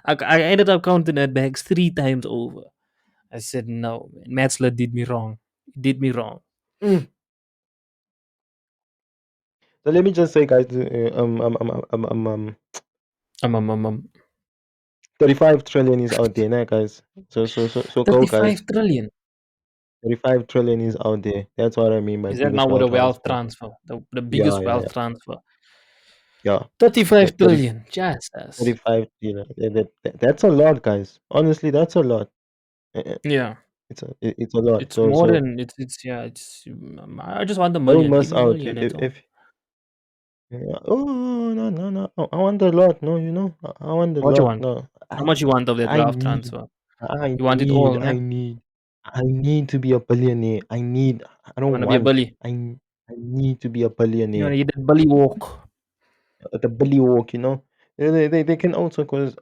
Speaker 1: I ended up counting that bags three times over. I said, no, man. Metzler did me wrong. He did me wrong.
Speaker 2: Mm. So let me just say, guys, 35 trillion is out there, now, guys. So go, guys.
Speaker 1: 35 trillion.
Speaker 2: 35 trillion is out there. That's what I mean by
Speaker 1: Is that
Speaker 2: biggest
Speaker 1: now with
Speaker 2: wealth
Speaker 1: a wealth
Speaker 2: transfer.
Speaker 1: transfer? The
Speaker 2: Yeah,
Speaker 1: biggest
Speaker 2: yeah,
Speaker 1: wealth
Speaker 2: yeah,
Speaker 1: transfer.
Speaker 2: yeah.
Speaker 1: 35
Speaker 2: 30,
Speaker 1: trillion. Jesus.
Speaker 2: 35, that's a lot, guys. Honestly, that's a lot. Uh,
Speaker 1: Yeah.
Speaker 2: it's a lot.
Speaker 1: It's
Speaker 2: So
Speaker 1: more
Speaker 2: so
Speaker 1: than it's yeah, I just want the
Speaker 2: don't
Speaker 1: million. Give
Speaker 2: miss
Speaker 1: me a
Speaker 2: out.
Speaker 1: million, that's all.
Speaker 2: If yeah. Oh, no, no, no. I want a lot. No, I want a
Speaker 1: What you
Speaker 2: lot.
Speaker 1: want?
Speaker 2: No,
Speaker 1: How much you want of that
Speaker 2: I
Speaker 1: wealth
Speaker 2: need,
Speaker 1: transfer?
Speaker 2: I
Speaker 1: You want it
Speaker 2: need,
Speaker 1: all,
Speaker 2: I
Speaker 1: nah?
Speaker 2: need, I need to be a billionaire. I
Speaker 1: You
Speaker 2: don't
Speaker 1: wanna be a
Speaker 2: want.
Speaker 1: bully?
Speaker 2: I need to be a
Speaker 1: You
Speaker 2: billionaire.
Speaker 1: wanna get that bully walk?
Speaker 2: The bully walk, they can also cause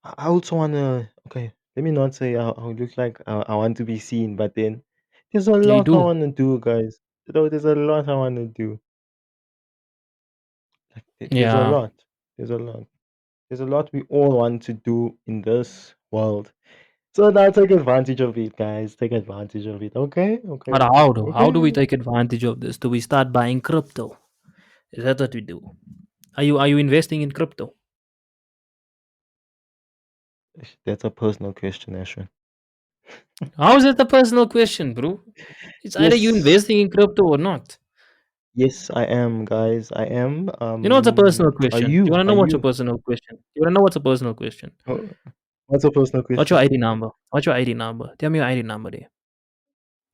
Speaker 2: I also wanna okay. Let me not say I look like I want to be seen, but then there's a
Speaker 1: Yeah, you
Speaker 2: lot I
Speaker 1: do.
Speaker 2: wanna do, guys. There's a lot I wanna do. Like there's a
Speaker 1: Yeah.
Speaker 2: lot. There's a lot. There's a lot we all want to do in this world. So now take advantage of it, guys. Take advantage of it. Okay?
Speaker 1: But
Speaker 2: Okay.
Speaker 1: how though? How do we
Speaker 2: Okay.
Speaker 1: take advantage of this? Do we start buying crypto? Is that what we do? Are you investing in crypto?
Speaker 2: That's a personal question, Ashwyn.
Speaker 1: How is that a personal question, bro? It's either you
Speaker 2: Yes.
Speaker 1: investing in crypto or not.
Speaker 2: Yes, I am, guys. I am.
Speaker 1: You know what's a personal
Speaker 2: Are
Speaker 1: question? You
Speaker 2: you?
Speaker 1: wanna
Speaker 2: Are
Speaker 1: know what's a
Speaker 2: you?
Speaker 1: personal question? You wanna know what's a personal question?
Speaker 2: Oh, what's a personal
Speaker 1: What's your
Speaker 2: question?
Speaker 1: ID number? What's your ID number? Tell me your ID number there.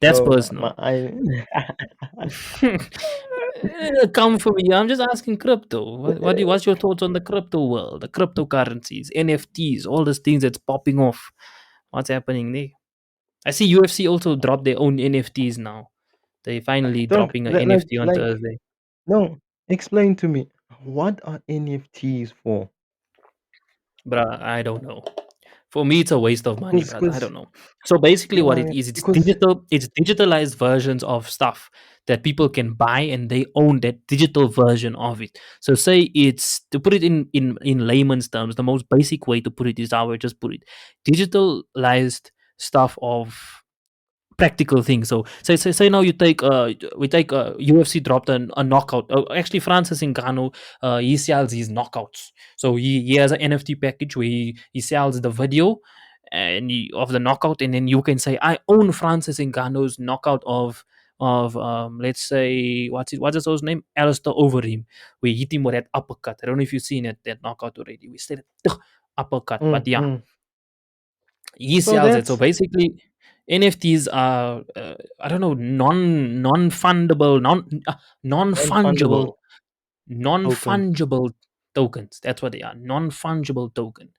Speaker 1: That's
Speaker 2: Oh, my
Speaker 1: personal.
Speaker 2: I
Speaker 1: Come for me. I'm just asking crypto. What's your thoughts on the crypto world, the cryptocurrencies, NFTs, all these things that's popping off? What's happening there? I see UFC also dropped their own NFTs now. They finally
Speaker 2: don't
Speaker 1: dropping an
Speaker 2: like
Speaker 1: NFT on
Speaker 2: like
Speaker 1: Thursday.
Speaker 2: no. Explain to me what are NFTs for?
Speaker 1: Bruh, I don't know. For me, it's a waste of money, brother. I
Speaker 2: Because
Speaker 1: don't know. So basically, what it
Speaker 2: yeah,
Speaker 1: is, it's
Speaker 2: because
Speaker 1: digital. It's digitalized versions of stuff that people can buy, and they own that digital version of it. So, say it's to put it in layman's terms, the most basic way to put it is how I just put it: digitalized stuff of practical things. So say now you take we take UFC dropped a knockout. Actually, Francis Ngannou, he sells his knockouts. So he has an NFT package where he sells the video of the knockout, and then you can say I own Francis Ngannou's knockout of let's say what's his name, Alistair Overeem. We hit him with that uppercut. I don't know if you've seen it, that knockout already. We said it, uppercut, but yeah,
Speaker 2: mm.
Speaker 1: he
Speaker 2: So
Speaker 1: sells it. So
Speaker 2: that's
Speaker 1: basically, NFTs are I don't know, non fundable, non
Speaker 2: non-fundable
Speaker 1: fungible, non
Speaker 2: tokens.
Speaker 1: fungible tokens. That's what they are, non fungible token.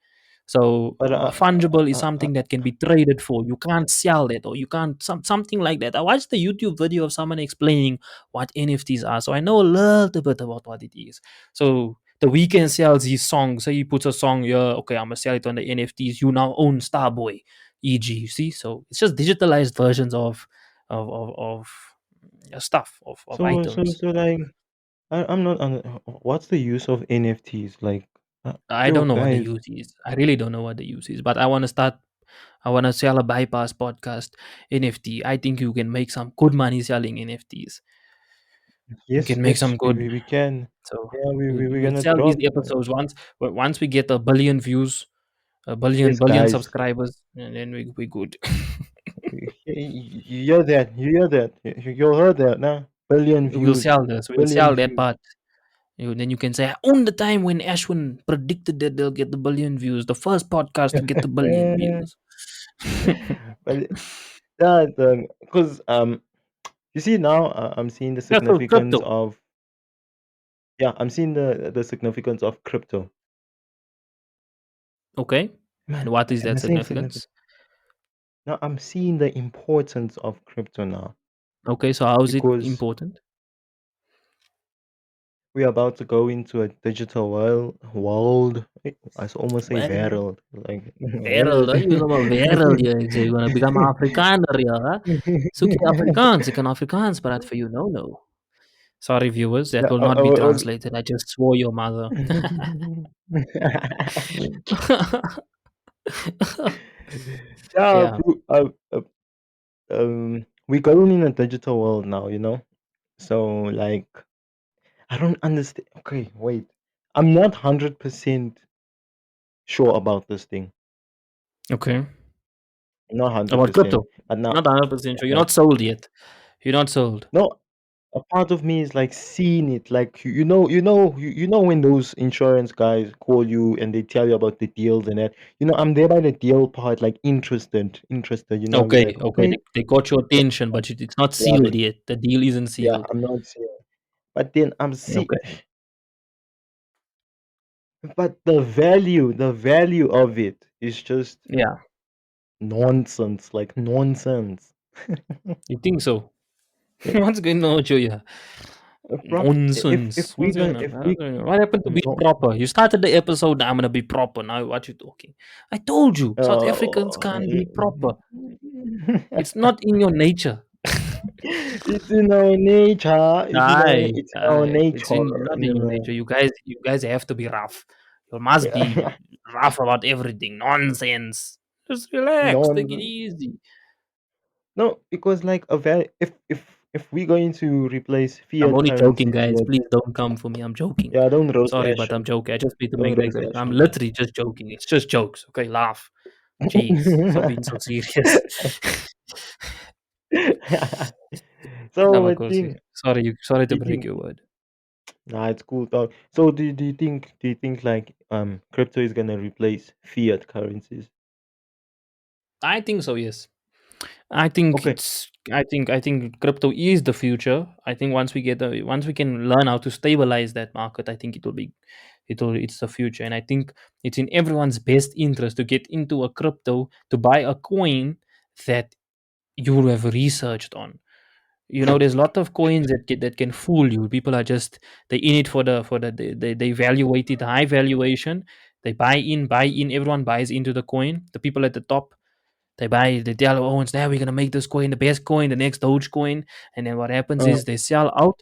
Speaker 1: So
Speaker 2: But
Speaker 1: fungible is something that can be traded for. You can't sell it, or you can't something like that. I watched the YouTube video of someone explaining what NFTs are, so I know a little bit about what it is. So the Weeknd sells his song. So he puts a song here. Okay, I'm gonna sell it on the NFTs. You now own Starboy, e.g. You see, so it's just digitalized versions of stuff of items.
Speaker 2: like I'm not. What's the use of NFTs? Like,
Speaker 1: I
Speaker 2: yo,
Speaker 1: don't know what the
Speaker 2: guys.
Speaker 1: use is. I really don't know what the use is, but I want to start. I want to sell a bypass podcast NFT. I think you can make some good money selling NFTs. You
Speaker 2: Yes,
Speaker 1: can make
Speaker 2: yes,
Speaker 1: some good.
Speaker 2: we can.
Speaker 1: So
Speaker 2: Yeah, we're
Speaker 1: we'll
Speaker 2: gonna
Speaker 1: sell these
Speaker 2: drop.
Speaker 1: episodes once we get a billion views, a billion
Speaker 2: Yes,
Speaker 1: billion
Speaker 2: guys.
Speaker 1: subscribers, and then we good.
Speaker 2: You hear that? You hear that? You heard that? Nah, billion
Speaker 1: We'll
Speaker 2: views,
Speaker 1: sell this. We'll
Speaker 2: billion
Speaker 1: sell that
Speaker 2: views.
Speaker 1: part. Then you can say, on the time when Ashwyn predicted that they'll get the billion views, the first podcast to get the billion views.
Speaker 2: But that because you see now I'm seeing the
Speaker 1: That's so
Speaker 2: significance
Speaker 1: crypto.
Speaker 2: of yeah, I'm seeing the significance of crypto.
Speaker 1: Okay.
Speaker 2: Man,
Speaker 1: And what is
Speaker 2: am
Speaker 1: that
Speaker 2: I saying significant?
Speaker 1: significance?
Speaker 2: Now I'm seeing the importance of crypto now
Speaker 1: Okay, so how is it
Speaker 2: because
Speaker 1: important?
Speaker 2: we're about to go into a digital world. Almost say
Speaker 1: Well,
Speaker 2: world, like
Speaker 1: wereld, hè? Je bent allemaal wereld. You're gonna become Afrikaner, ja. Hè? Zoek je Afrikaans. Ik kan Afrikaans praten for you. No, no. Sorry, viewers. That
Speaker 2: yeah,
Speaker 1: will not be translated. I just swore your mother.
Speaker 2: yeah,
Speaker 1: Yeah.
Speaker 2: bro, we're going in a digital world now, you know. So like, I don't understand. Okay, wait, I'm not 100% sure about this thing.
Speaker 1: Okay.
Speaker 2: Not hundred
Speaker 1: About
Speaker 2: percent,
Speaker 1: crypto.
Speaker 2: but now,
Speaker 1: Not 100% sure. You're
Speaker 2: like,
Speaker 1: not sold yet. You're not sold.
Speaker 2: no, a part of me is like seeing it, like you know when those insurance guys call you and they tell you about the deals and that. You know, I'm there by the deal part, like interested. You know, I'll be
Speaker 1: Okay.
Speaker 2: like,
Speaker 1: Okay.
Speaker 2: okay,
Speaker 1: They got your
Speaker 2: yeah,
Speaker 1: attention, but it's not
Speaker 2: yeah,
Speaker 1: sealed yet. The deal isn't
Speaker 2: yeah,
Speaker 1: sealed.
Speaker 2: I'm not seeing, but then I'm see,
Speaker 1: Okay.
Speaker 2: but the value of it is just
Speaker 1: Yeah.
Speaker 2: nonsense, like nonsense.
Speaker 1: You think so? What's going on with you? Yeah.
Speaker 2: Bro,
Speaker 1: Nonsense. What's going on?
Speaker 2: if we
Speaker 1: What happened to be
Speaker 2: no,
Speaker 1: proper? You started the episode. I'm gonna be proper. Now what you talking? I told you, South
Speaker 2: uh,
Speaker 1: Africans can't be proper. It's not in your nature.
Speaker 2: it's in our nature.
Speaker 1: Aye,
Speaker 2: It's in our
Speaker 1: aye. It's
Speaker 2: nature.
Speaker 1: in not in
Speaker 2: You
Speaker 1: your
Speaker 2: know.
Speaker 1: nature. You guys have to be rough. You must be rough about everything. Nonsense. Just relax. Take it
Speaker 2: non
Speaker 1: easy.
Speaker 2: no, because like a very if we're going to replace
Speaker 1: I'm
Speaker 2: fiat
Speaker 1: only joking,
Speaker 2: currencies
Speaker 1: guys.
Speaker 2: with
Speaker 1: Please don't come for me. I'm joking.
Speaker 2: yeah, don't roast
Speaker 1: Sorry, but
Speaker 2: Ashton.
Speaker 1: I'm joking. I just need to make
Speaker 2: Don't
Speaker 1: that
Speaker 2: roast
Speaker 1: clear. I'm
Speaker 2: Ashton.
Speaker 1: literally just joking. It's just jokes. Okay, laugh. Jeez, stop being so serious. No,
Speaker 2: So I
Speaker 1: Makhosi.
Speaker 2: think
Speaker 1: Sorry
Speaker 2: do
Speaker 1: to
Speaker 2: you
Speaker 1: break
Speaker 2: think
Speaker 1: your word.
Speaker 2: nah, it's cool talk. So do you think like crypto is gonna replace fiat currencies?
Speaker 1: I think so. Yes, I think
Speaker 2: Okay.
Speaker 1: it's. I think crypto is the future. I think once we can learn how to stabilize that market, I think it's the future, and I think it's in everyone's best interest to get into a crypto to buy a coin that you have researched on. There's a lot of coins that can fool you. People are just they in it for the they evaluate it high valuation, They buy in, everyone buys into the coin. The people at the top, they tell Owens, now we're gonna make this coin the best coin, the next Dogecoin, and then what happens
Speaker 2: Uh,
Speaker 1: is they sell out,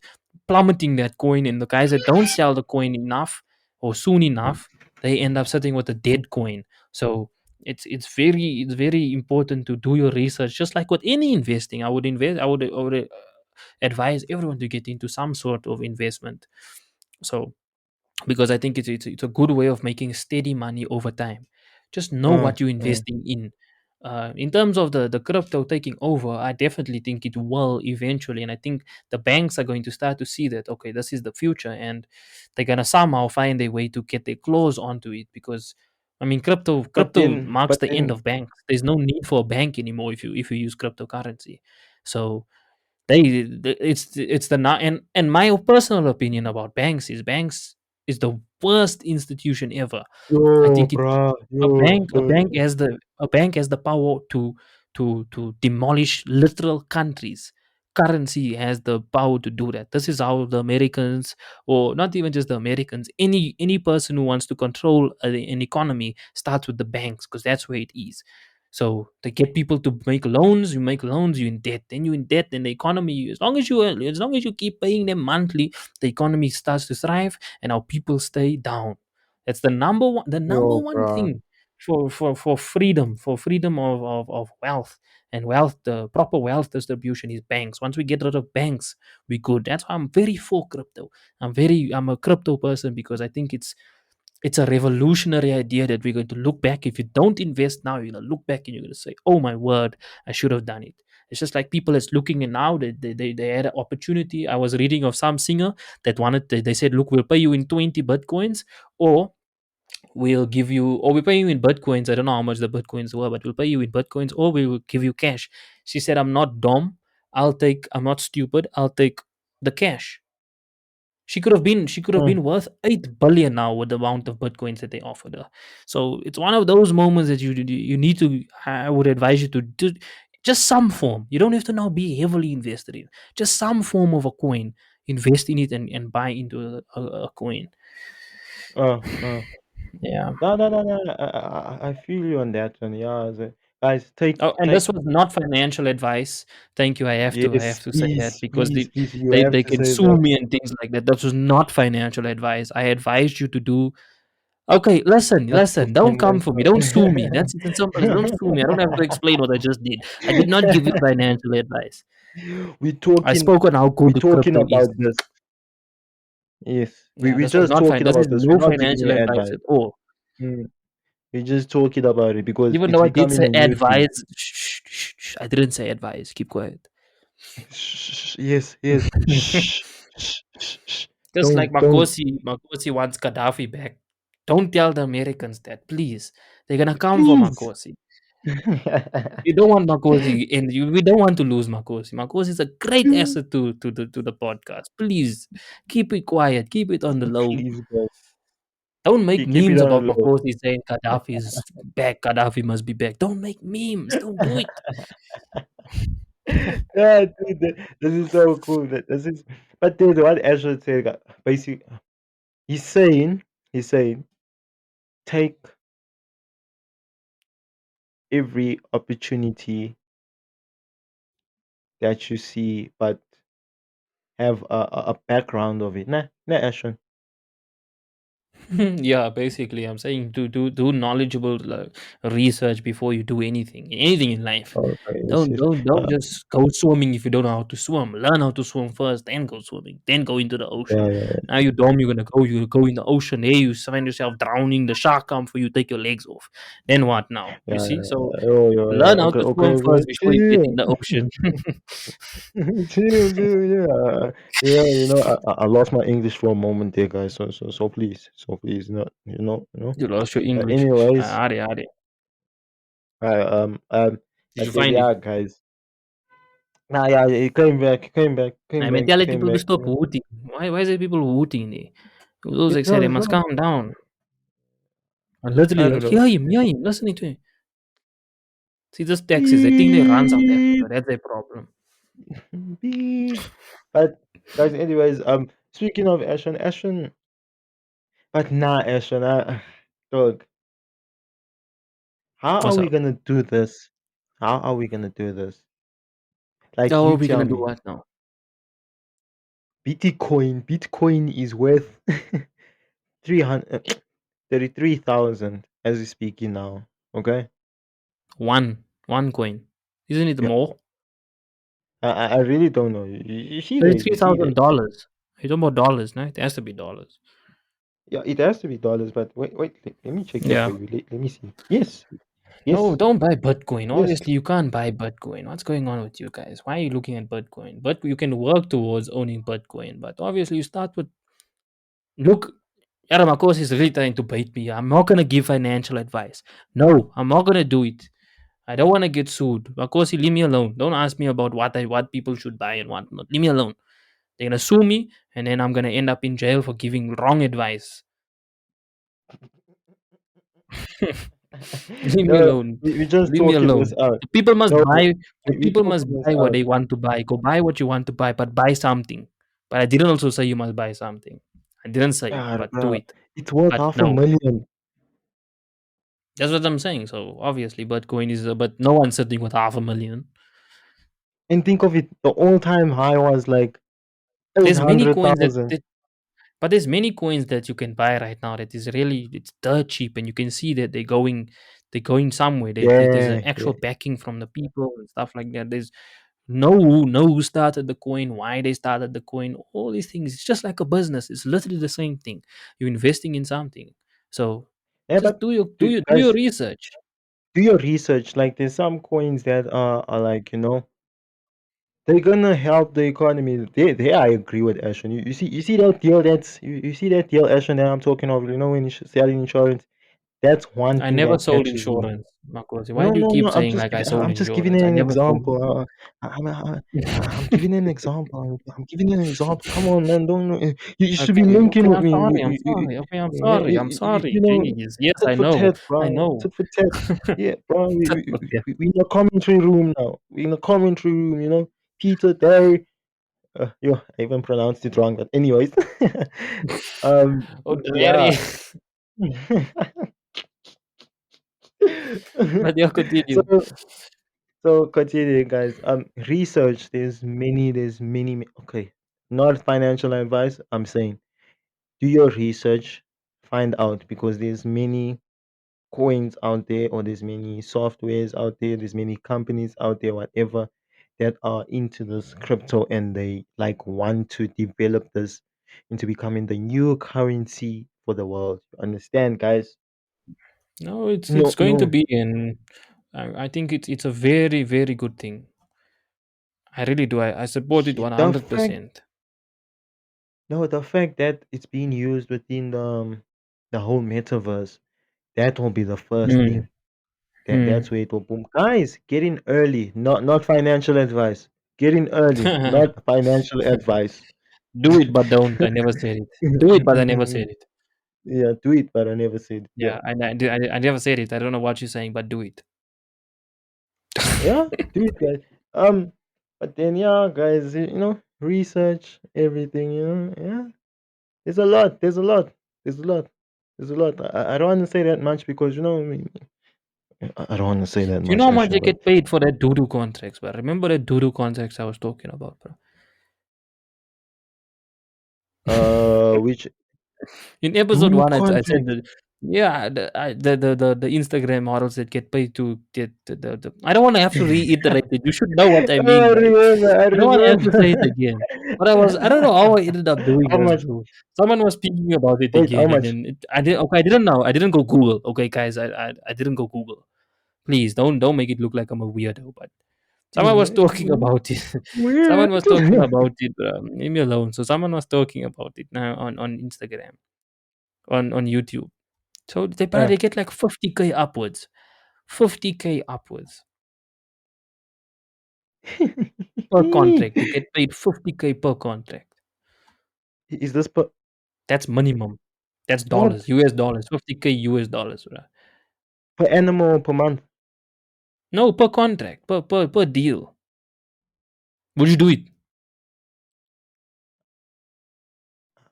Speaker 1: plummeting that coin, and the guys that don't sell the coin enough or soon enough, they end up sitting with a dead coin. So it's very important to do your research, just like with any investing. I would advise everyone to get into some sort of investment. So because I think it's a good way of making steady money over time. Just know
Speaker 2: uh,
Speaker 1: what you're
Speaker 2: uh.
Speaker 1: investing in. In terms of the crypto taking over, I definitely think it will eventually, and I think the banks are going to start to see that okay, this is the future, and they're gonna somehow find a way to get their claws onto it because. I mean, crypto marks
Speaker 2: But
Speaker 1: the end
Speaker 2: then,
Speaker 1: of banks. There's no need for a bank anymore if you use cryptocurrency. So it's the not and my personal opinion about banks is the worst institution ever. I
Speaker 2: yo,
Speaker 1: think it
Speaker 2: bruh,
Speaker 1: a
Speaker 2: yo,
Speaker 1: bank a bank has the power to demolish literal countries. Currency has the power to do that. This is how the Americans, or not even just the Americans, any person who wants to control an economy starts with the banks because that's where it is. So they get people to make loans. You make loans, you're in debt. Then you're in debt, and the economy, as long as you keep paying them monthly, the economy starts to thrive, and our people stay down. That's the number
Speaker 2: yo,
Speaker 1: one
Speaker 2: bruh.
Speaker 1: thing for freedom of wealth and wealth. The proper wealth distribution is banks. Once we get rid of banks, we good. That's why I'm very for crypto. I'm a crypto person because I think it's a revolutionary idea that we're going to look back. If you don't invest now, you're going to look back and you're going to say, oh my word, I should have done it. It's just like people that's looking in now, they had an opportunity. I was reading of some singer that they said, look, we'll pay you in 20 bitcoins, or we'll pay you in bitcoins. I don't know how much the bitcoins were, but we'll pay you in bitcoins, or we will give you cash. She said, I'm not dumb. I'm not stupid. I'll take the cash. She could have been worth 8 billion now with the amount of bitcoins that they offered her. So it's one of those moments that you need to. I would advise you to do just some form. You don't have to now be heavily invested in. Just some form of a coin. Invest in it and buy into a coin.
Speaker 2: Uh.
Speaker 1: Yeah.
Speaker 2: No, no, no, no. I feel you on that one. Yeah, guys,
Speaker 1: Oh, and
Speaker 2: take.
Speaker 1: this was not financial advice. Thank you. I have to. I
Speaker 2: Yes,
Speaker 1: have to say that
Speaker 2: please,
Speaker 1: because
Speaker 2: please,
Speaker 1: they
Speaker 2: please. You
Speaker 1: they,
Speaker 2: have
Speaker 1: they
Speaker 2: to
Speaker 1: can
Speaker 2: say
Speaker 1: sue
Speaker 2: that.
Speaker 1: me and things like that. That was not financial advice. I advised you to do. Okay, listen,
Speaker 2: Not
Speaker 1: listen. Don't come for me. Don't sue me.
Speaker 2: financial.
Speaker 1: That's it as simple as don't sue me. I don't have to explain what I just did. I did not give you financial advice.
Speaker 2: we
Speaker 1: I
Speaker 2: talking.
Speaker 1: spoke on how
Speaker 2: We
Speaker 1: good the
Speaker 2: talking
Speaker 1: crypto is.
Speaker 2: about this. Yes,
Speaker 1: Yeah,
Speaker 2: we
Speaker 1: this was
Speaker 2: just
Speaker 1: not fine.
Speaker 2: talking
Speaker 1: This
Speaker 2: about
Speaker 1: is
Speaker 2: this. We're
Speaker 1: no
Speaker 2: not giving
Speaker 1: financial
Speaker 2: you
Speaker 1: advice
Speaker 2: advice.
Speaker 1: at all.
Speaker 2: Mm. We're just talking about it because
Speaker 1: Even
Speaker 2: it's
Speaker 1: though I did
Speaker 2: becoming
Speaker 1: say
Speaker 2: a new thing.
Speaker 1: advise, shh, shh, shh, shh, I didn't say advice. Keep quiet.
Speaker 2: Shh, yes, yes. Shh, shh, shh, shh.
Speaker 1: Just like
Speaker 2: Don't.
Speaker 1: Makhosi wants Gaddafi back. Don't tell the Americans that, please. They're gonna come for
Speaker 2: Please.
Speaker 1: Makhosi. We don't want Makhosi, and we don't want to lose Makhosi. Makhosi is a great asset to the podcast. Please keep it quiet, keep it on the low.
Speaker 2: Please, guys.
Speaker 1: Don't make
Speaker 2: Keep it
Speaker 1: memes
Speaker 2: on
Speaker 1: about
Speaker 2: low.
Speaker 1: Makhosi saying Gaddafi is back, Gaddafi must be back. Don't make memes. Don't do it.
Speaker 2: Yeah, dude, this is so cool. This is, but dude, what Ashwyn said, basically, he's saying, he's saying, take every opportunity that you see, but have a background of it. Nah, Ashwyn.
Speaker 1: Yeah, basically, I'm saying do knowledgeable research before you do anything in life.
Speaker 2: Okay, yes,
Speaker 1: Don't
Speaker 2: yes.
Speaker 1: don't don't
Speaker 2: Uh,
Speaker 1: just go swimming if you don't know how to swim. Learn how to swim first, then go swimming, then go into the ocean.
Speaker 2: yeah, yeah,
Speaker 1: Now you dumb, you're gonna go in the ocean. Hey, you find yourself drowning. The shark come for you, take your legs off. Then what now? You
Speaker 2: yeah,
Speaker 1: see? So
Speaker 2: yeah. Oh, yeah, yeah.
Speaker 1: learn how
Speaker 2: Okay,
Speaker 1: to
Speaker 2: okay,
Speaker 1: swim
Speaker 2: okay.
Speaker 1: first before you get in
Speaker 2: Chill,
Speaker 1: the ocean.
Speaker 2: chill, chill. Yeah, yeah. I lost my English for a moment there, guys. So please, not,
Speaker 1: You lost your English.
Speaker 2: Anyways,
Speaker 1: Are.
Speaker 2: I
Speaker 1: Did
Speaker 2: I
Speaker 1: you
Speaker 2: said,
Speaker 1: find it?
Speaker 2: yeah, guys. Nah, yeah, he came back,
Speaker 1: I mean, tell
Speaker 2: came
Speaker 1: people to
Speaker 2: back.
Speaker 1: stop hooting. Why is there people hooting there? Those like
Speaker 2: It's
Speaker 1: say they
Speaker 2: not, it's
Speaker 1: must
Speaker 2: not.
Speaker 1: calm down. And literally
Speaker 2: I don't
Speaker 1: like,
Speaker 2: know.
Speaker 1: hear him, listening to him. See, this Texas, they think they run South Africa.
Speaker 2: Beep,
Speaker 1: That's their problem.
Speaker 2: beep. But guys, anyways, speaking of Ashton, but nah, Ashton, Look, how are
Speaker 1: What's
Speaker 2: we
Speaker 1: up?
Speaker 2: gonna do this? How are we gonna do this? Like
Speaker 1: Oh,
Speaker 2: you
Speaker 1: we're
Speaker 2: tell
Speaker 1: gonna do
Speaker 2: me,
Speaker 1: what now?
Speaker 2: Bitcoin is worth 300 33,000 as we speaking now. Okay?
Speaker 1: One coin, isn't it
Speaker 2: Yeah,
Speaker 1: more?
Speaker 2: I really don't know. You see that?
Speaker 1: Thirty-three
Speaker 2: You see
Speaker 1: thousand
Speaker 2: that?
Speaker 1: dollars. You talking about dollars, no? It has to be dollars.
Speaker 2: Yeah, it has to be dollars, but wait, let me check that for
Speaker 1: Yeah.
Speaker 2: you. Let me see. Yes,
Speaker 1: No,
Speaker 2: yes,
Speaker 1: don't buy Bitcoin.
Speaker 2: yes.
Speaker 1: Obviously, you can't buy Bitcoin. What's going on with you guys? Why are you looking at Bitcoin? But you can work towards owning Bitcoin. But obviously, you start with look. Adam, of course, is really trying to bait me. I'm not gonna give financial advice. No, I'm not gonna do it. I don't want to get sued. Of course, leave me alone. Don't ask me about what people should buy and what not. Leave me alone. They're gonna sue me, and then I'm gonna end up in jail for giving wrong advice. Leave me
Speaker 2: No,
Speaker 1: alone.
Speaker 2: we just
Speaker 1: Leave me
Speaker 2: talking this
Speaker 1: alone.
Speaker 2: out.
Speaker 1: The people must
Speaker 2: No,
Speaker 1: buy. The
Speaker 2: we
Speaker 1: people must
Speaker 2: talking this
Speaker 1: buy what
Speaker 2: out.
Speaker 1: they want to buy. Go buy what you want to buy, but buy something. But I didn't also say you must buy something. I didn't say,
Speaker 2: God,
Speaker 1: but do
Speaker 2: bro,
Speaker 1: it.
Speaker 2: it's worth
Speaker 1: But
Speaker 2: half a
Speaker 1: no,
Speaker 2: million.
Speaker 1: that's what I'm saying. So obviously, Bitcoin is, but no one's sitting with 500,000.
Speaker 2: And think of it, the all-time high was like eight
Speaker 1: There's many
Speaker 2: hundred
Speaker 1: coins
Speaker 2: thousand.
Speaker 1: but there's many coins that you can buy right now that is really it's dirt cheap, and you can see that they're going somewhere. There's an
Speaker 2: Yeah,
Speaker 1: actual
Speaker 2: yeah.
Speaker 1: backing from the people and stuff like that. There's know who started the coin, why they started the coin, all these things. It's just like a business. It's literally the same thing. You're investing in something. So
Speaker 2: Yeah,
Speaker 1: just
Speaker 2: but
Speaker 1: do your do
Speaker 2: do,
Speaker 1: your do your
Speaker 2: guys,
Speaker 1: research.
Speaker 2: do your research. Like, there's some coins that are like, they're gonna help the economy. They I agree with Ashwin. You see that deal you see that deal, Ashwin, that I'm talking of. When you selling insurance, that's one
Speaker 1: I
Speaker 2: thing
Speaker 1: never
Speaker 2: that
Speaker 1: sold
Speaker 2: catches me.
Speaker 1: insurance, Marcos. Why
Speaker 2: No,
Speaker 1: do you
Speaker 2: no,
Speaker 1: keep
Speaker 2: no.
Speaker 1: saying like I sold
Speaker 2: I'm just giving
Speaker 1: insurance?
Speaker 2: it
Speaker 1: I
Speaker 2: an
Speaker 1: never sold
Speaker 2: example. I'm giving an example. I'm giving an example. Come on, man. Don't you should be
Speaker 1: Okay,
Speaker 2: linking
Speaker 1: okay,
Speaker 2: with
Speaker 1: I'm
Speaker 2: me.
Speaker 1: sorry, I'm sorry. Okay, I'm sorry, I'm sorry. Jeez. Yes,
Speaker 2: Tit
Speaker 1: I
Speaker 2: for
Speaker 1: know,
Speaker 2: tat, bro.
Speaker 1: I know.
Speaker 2: Tit for tat. Yeah, bro.
Speaker 1: Okay.
Speaker 2: We in a commentary room now. We in a commentary room. Peter Day. Yo, I even pronounced it wrong, but anyways. um,
Speaker 1: Oh,
Speaker 2: yeah.
Speaker 1: Larry. But yeah,
Speaker 2: so
Speaker 1: continue.
Speaker 2: so continuing, guys. Research. Okay, not financial advice. I'm saying do your research, find out, because there's many coins out there, or there's many softwares out there, there's many companies out there, whatever, that are into this crypto, and they like want to develop this into becoming the new currency for the world. You understand, guys?
Speaker 1: No, it's
Speaker 2: No,
Speaker 1: going to
Speaker 2: no.
Speaker 1: be, and I think it's a very very good thing. I really do. I support it one
Speaker 2: The
Speaker 1: hundred
Speaker 2: fact,
Speaker 1: percent.
Speaker 2: no, the fact that it's being used within the whole metaverse, that will be the first
Speaker 1: Hmm.
Speaker 2: thing. That's
Speaker 1: Hmm.
Speaker 2: where it will boom. Guys, get in early. Not financial advice. Get in early, not financial advice.
Speaker 1: Do it, but don't. I never said it. Do it, but I never said it.
Speaker 2: Yeah, do it, but I never said it. Yeah.
Speaker 1: Yeah, I never said it. I don't know what you're saying, but do it.
Speaker 2: Yeah, do it, guys. But then, yeah, guys, research everything, yeah. There's a lot. There's a lot. There's a lot. There's a lot. I don't want to say that much because, I don't want to say that
Speaker 1: Do you know
Speaker 2: much,
Speaker 1: how much they
Speaker 2: Ashwin, but
Speaker 1: get paid for that doo-doo contracts, bro? Remember that doo-doo contracts I was talking about, bro?
Speaker 2: which
Speaker 1: In episode
Speaker 2: doo-doo
Speaker 1: one, I said
Speaker 2: contracts.
Speaker 1: that yeah, the Instagram models that get paid to get the I don't want to have to reiterate it. You should know what I mean
Speaker 2: I
Speaker 1: by it.
Speaker 2: remember. I
Speaker 1: I don't want to have to say it
Speaker 2: remember.
Speaker 1: again. But I don't know how I ended up doing
Speaker 2: How
Speaker 1: this,
Speaker 2: much?
Speaker 1: bro. Someone was speaking about it
Speaker 2: Wait, how
Speaker 1: again, and
Speaker 2: much?
Speaker 1: then I did. Okay, I didn't know. I didn't go Google. Okay, guys, I didn't go Google. Please don't make it look like I'm a weirdo. But someone was talking about it. Someone
Speaker 2: Weird.
Speaker 1: was talking about it. Leave me alone. So someone was talking about it now on Instagram, on YouTube. So they
Speaker 2: uh,
Speaker 1: probably get like 50K upwards. 50K upwards per contract. They get paid 50K per contract.
Speaker 2: Is this
Speaker 1: That's minimum. That's
Speaker 2: what
Speaker 1: dollars, US dollars, 50K US dollars. Bruh.
Speaker 2: per animal per month?
Speaker 1: No, per contract, per deal. Would you do it?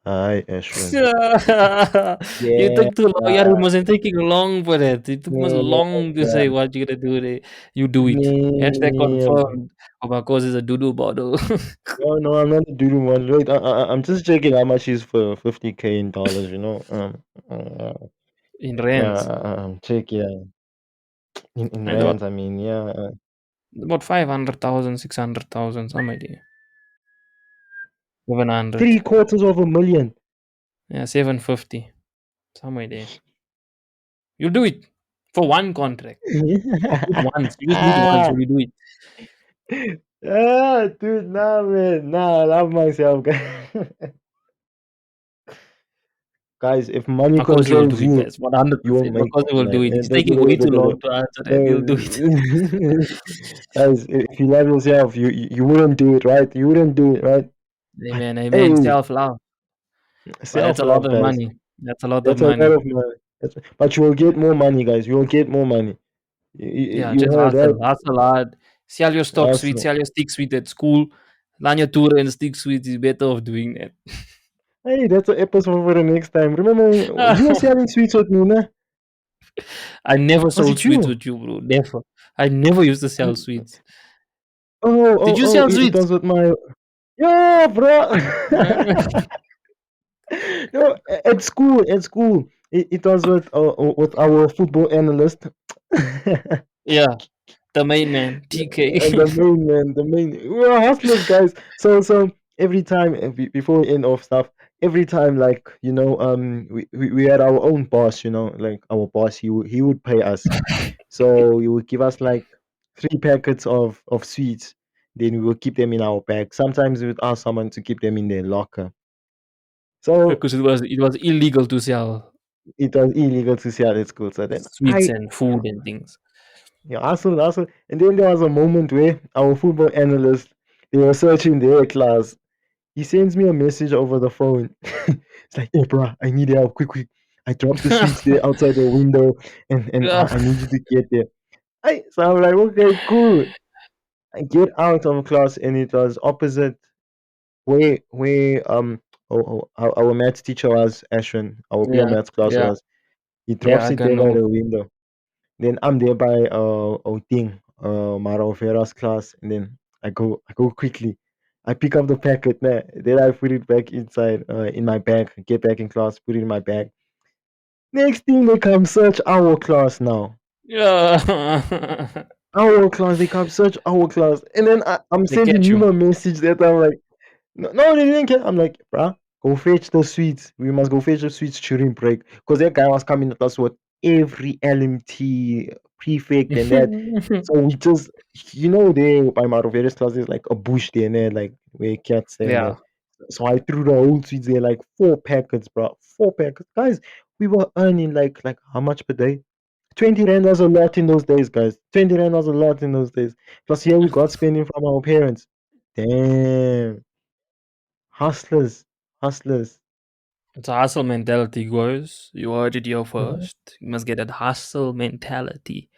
Speaker 2: Hi, Ashwyn.
Speaker 1: You
Speaker 2: Yeah,
Speaker 1: took too long. Yeah, it wasn't taking long for that. It took much
Speaker 2: yeah,
Speaker 1: long to say what you're gonna do there. You do it. Hashtag
Speaker 2: man.
Speaker 1: confirmed. Oh, my cause is a doo-doo bottle
Speaker 2: No, no, I'm not doing one. Wait, I'm just checking how much is for 50K in dollars. Uh,
Speaker 1: in
Speaker 2: yeah,
Speaker 1: rands.
Speaker 2: I'm checking in
Speaker 1: And about
Speaker 2: rands. I mean, yeah,
Speaker 1: 500,000, 600,000, some idea. 700.
Speaker 2: 750,000.
Speaker 1: Yeah, 750. Some idea. You do it for one contract. Just once. You just need one, so you do it.
Speaker 2: Ah, dude, nah, man, nah, I love myself, guys. Guys, if money
Speaker 1: Makhosi will do
Speaker 2: controls
Speaker 1: it,
Speaker 2: you,
Speaker 1: guys.
Speaker 2: you won't
Speaker 1: 100%.
Speaker 2: make
Speaker 1: Makhosi
Speaker 2: it,
Speaker 1: will do
Speaker 2: man.
Speaker 1: it. It's
Speaker 2: That's what
Speaker 1: taking way too long to answer that. He'll do it.
Speaker 2: guys, if you love yourself, you wouldn't do it, right? You wouldn't do it, right? But
Speaker 1: Amen. Amen.
Speaker 2: hey,
Speaker 1: Self love. But that's
Speaker 2: self
Speaker 1: a lot
Speaker 2: love,
Speaker 1: of
Speaker 2: guys.
Speaker 1: money. That's a lot of
Speaker 2: That's a lot
Speaker 1: money.
Speaker 2: of money. But you will get more money, guys. You will get more money.
Speaker 1: Yeah,
Speaker 2: You
Speaker 1: just
Speaker 2: heard, right?
Speaker 1: hustle. Hustle hard. Sell your stock sweet.
Speaker 2: Awesome.
Speaker 1: Sell your stick sweet at school. Learn your tour and stick sweet is better of doing that.
Speaker 2: Hey, that's an episode for the next time. Remember when you were selling sweets with me, nah?
Speaker 1: I never
Speaker 2: Was
Speaker 1: sold
Speaker 2: it
Speaker 1: sweets
Speaker 2: you?
Speaker 1: with you, bro. Never. I never used to sell
Speaker 2: Mm,
Speaker 1: sweets. Did you
Speaker 2: oh,
Speaker 1: sell
Speaker 2: it
Speaker 1: sweets?
Speaker 2: was with my yeah, bro. No, at school, it was with our football analyst.
Speaker 1: Yeah, the main man, TK.
Speaker 2: And the main, we were hustlers, guys. So every time before we end off stuff, every time like we had our own boss, like our boss, he would pay us, so he would give us like 3 packets of sweets. Then we would keep them in our bag. Sometimes we would ask someone to keep them in their locker. So
Speaker 1: Because it was illegal to sell
Speaker 2: it was illegal to sell at school. So then
Speaker 1: sweets and food and things.
Speaker 2: hustle. And then there was a moment where our football analyst, they were searching their class. He sends me a message over the phone. It's like, hey, bro, I need help. Quick, quick. I dropped the sweets there outside the window, and
Speaker 1: Yeah.
Speaker 2: I need you to get there. So I'm like, okay, cool. I get out of class, and it was opposite where our maths teacher was, Ashwyn, our pure
Speaker 1: Yeah,
Speaker 2: maths class
Speaker 1: yeah,
Speaker 2: was. He
Speaker 1: yeah.
Speaker 2: drops
Speaker 1: I
Speaker 2: it
Speaker 1: can
Speaker 2: there by
Speaker 1: know.
Speaker 2: the window. Then I'm there by Mara Vera's class, and then I go quickly. I pick up the packet, nah, then I put it back inside in my bag. Get back in class, put it in my bag. Next thing they come search our class now.
Speaker 1: Yeah.
Speaker 2: Our class, they come search our class, and then I'm
Speaker 1: They
Speaker 2: sending
Speaker 1: catch
Speaker 2: him
Speaker 1: you.
Speaker 2: a message that I'm like, no, no, they didn't care. I'm like, bruh, go fetch the sweets. We must go fetch the sweets during break. Because that guy was coming at us with every LMT prefect and that. So we just, there by Marovere's class, there's like a bush there and there, like where cats and
Speaker 1: Yeah.
Speaker 2: that. So I threw the whole sweets there, like 4 packets, bro. 4 packets. Guys, we were earning like how much per day? 20 rand was a lot in those days, guys. 20 rand was a lot in those days. Plus, here we got spending from our parents. Damn. Hustlers, hustlers.
Speaker 1: It's a hustle mentality, guys. You heard it here first. You must get that hustle mentality.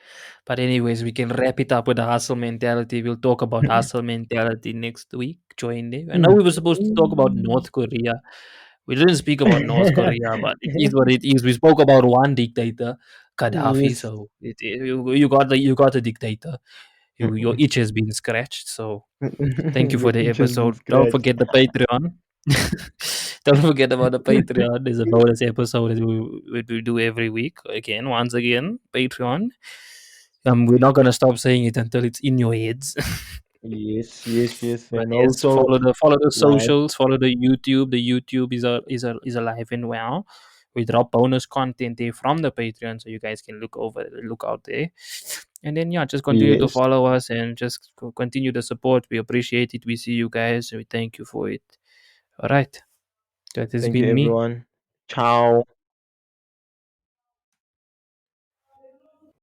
Speaker 1: But anyways, we can wrap it up with the hustle mentality. We'll talk about hustle mentality next week. Join me. I know we were supposed to talk about North Korea. We didn't speak about North Korea, but it is what it is. We spoke about one dictator, Gaddafi.
Speaker 2: Yes.
Speaker 1: So you got the dictator. Your itch has been scratched. So thank you for
Speaker 2: Your
Speaker 1: the
Speaker 2: itch has been
Speaker 1: episode. Don't
Speaker 2: scratched.
Speaker 1: forget the Patreon. Don't forget about the Patreon. There's a bonus episode that we do every week. Again, once again, Patreon. We're not gonna stop saying it until it's in your heads.
Speaker 2: Yes, yes, yes.
Speaker 1: But
Speaker 2: And
Speaker 1: yes,
Speaker 2: also
Speaker 1: follow the
Speaker 2: live.
Speaker 1: socials, follow the YouTube. The YouTube is alive and well. We drop bonus content there from the Patreon, so you guys can look out there. And then yeah, just continue to
Speaker 2: Yes.
Speaker 1: follow us and just continue the support. We appreciate it. We see you guys. We thank you for it. All right, that has
Speaker 2: Thank you,
Speaker 1: been me.
Speaker 2: everyone. Ciao.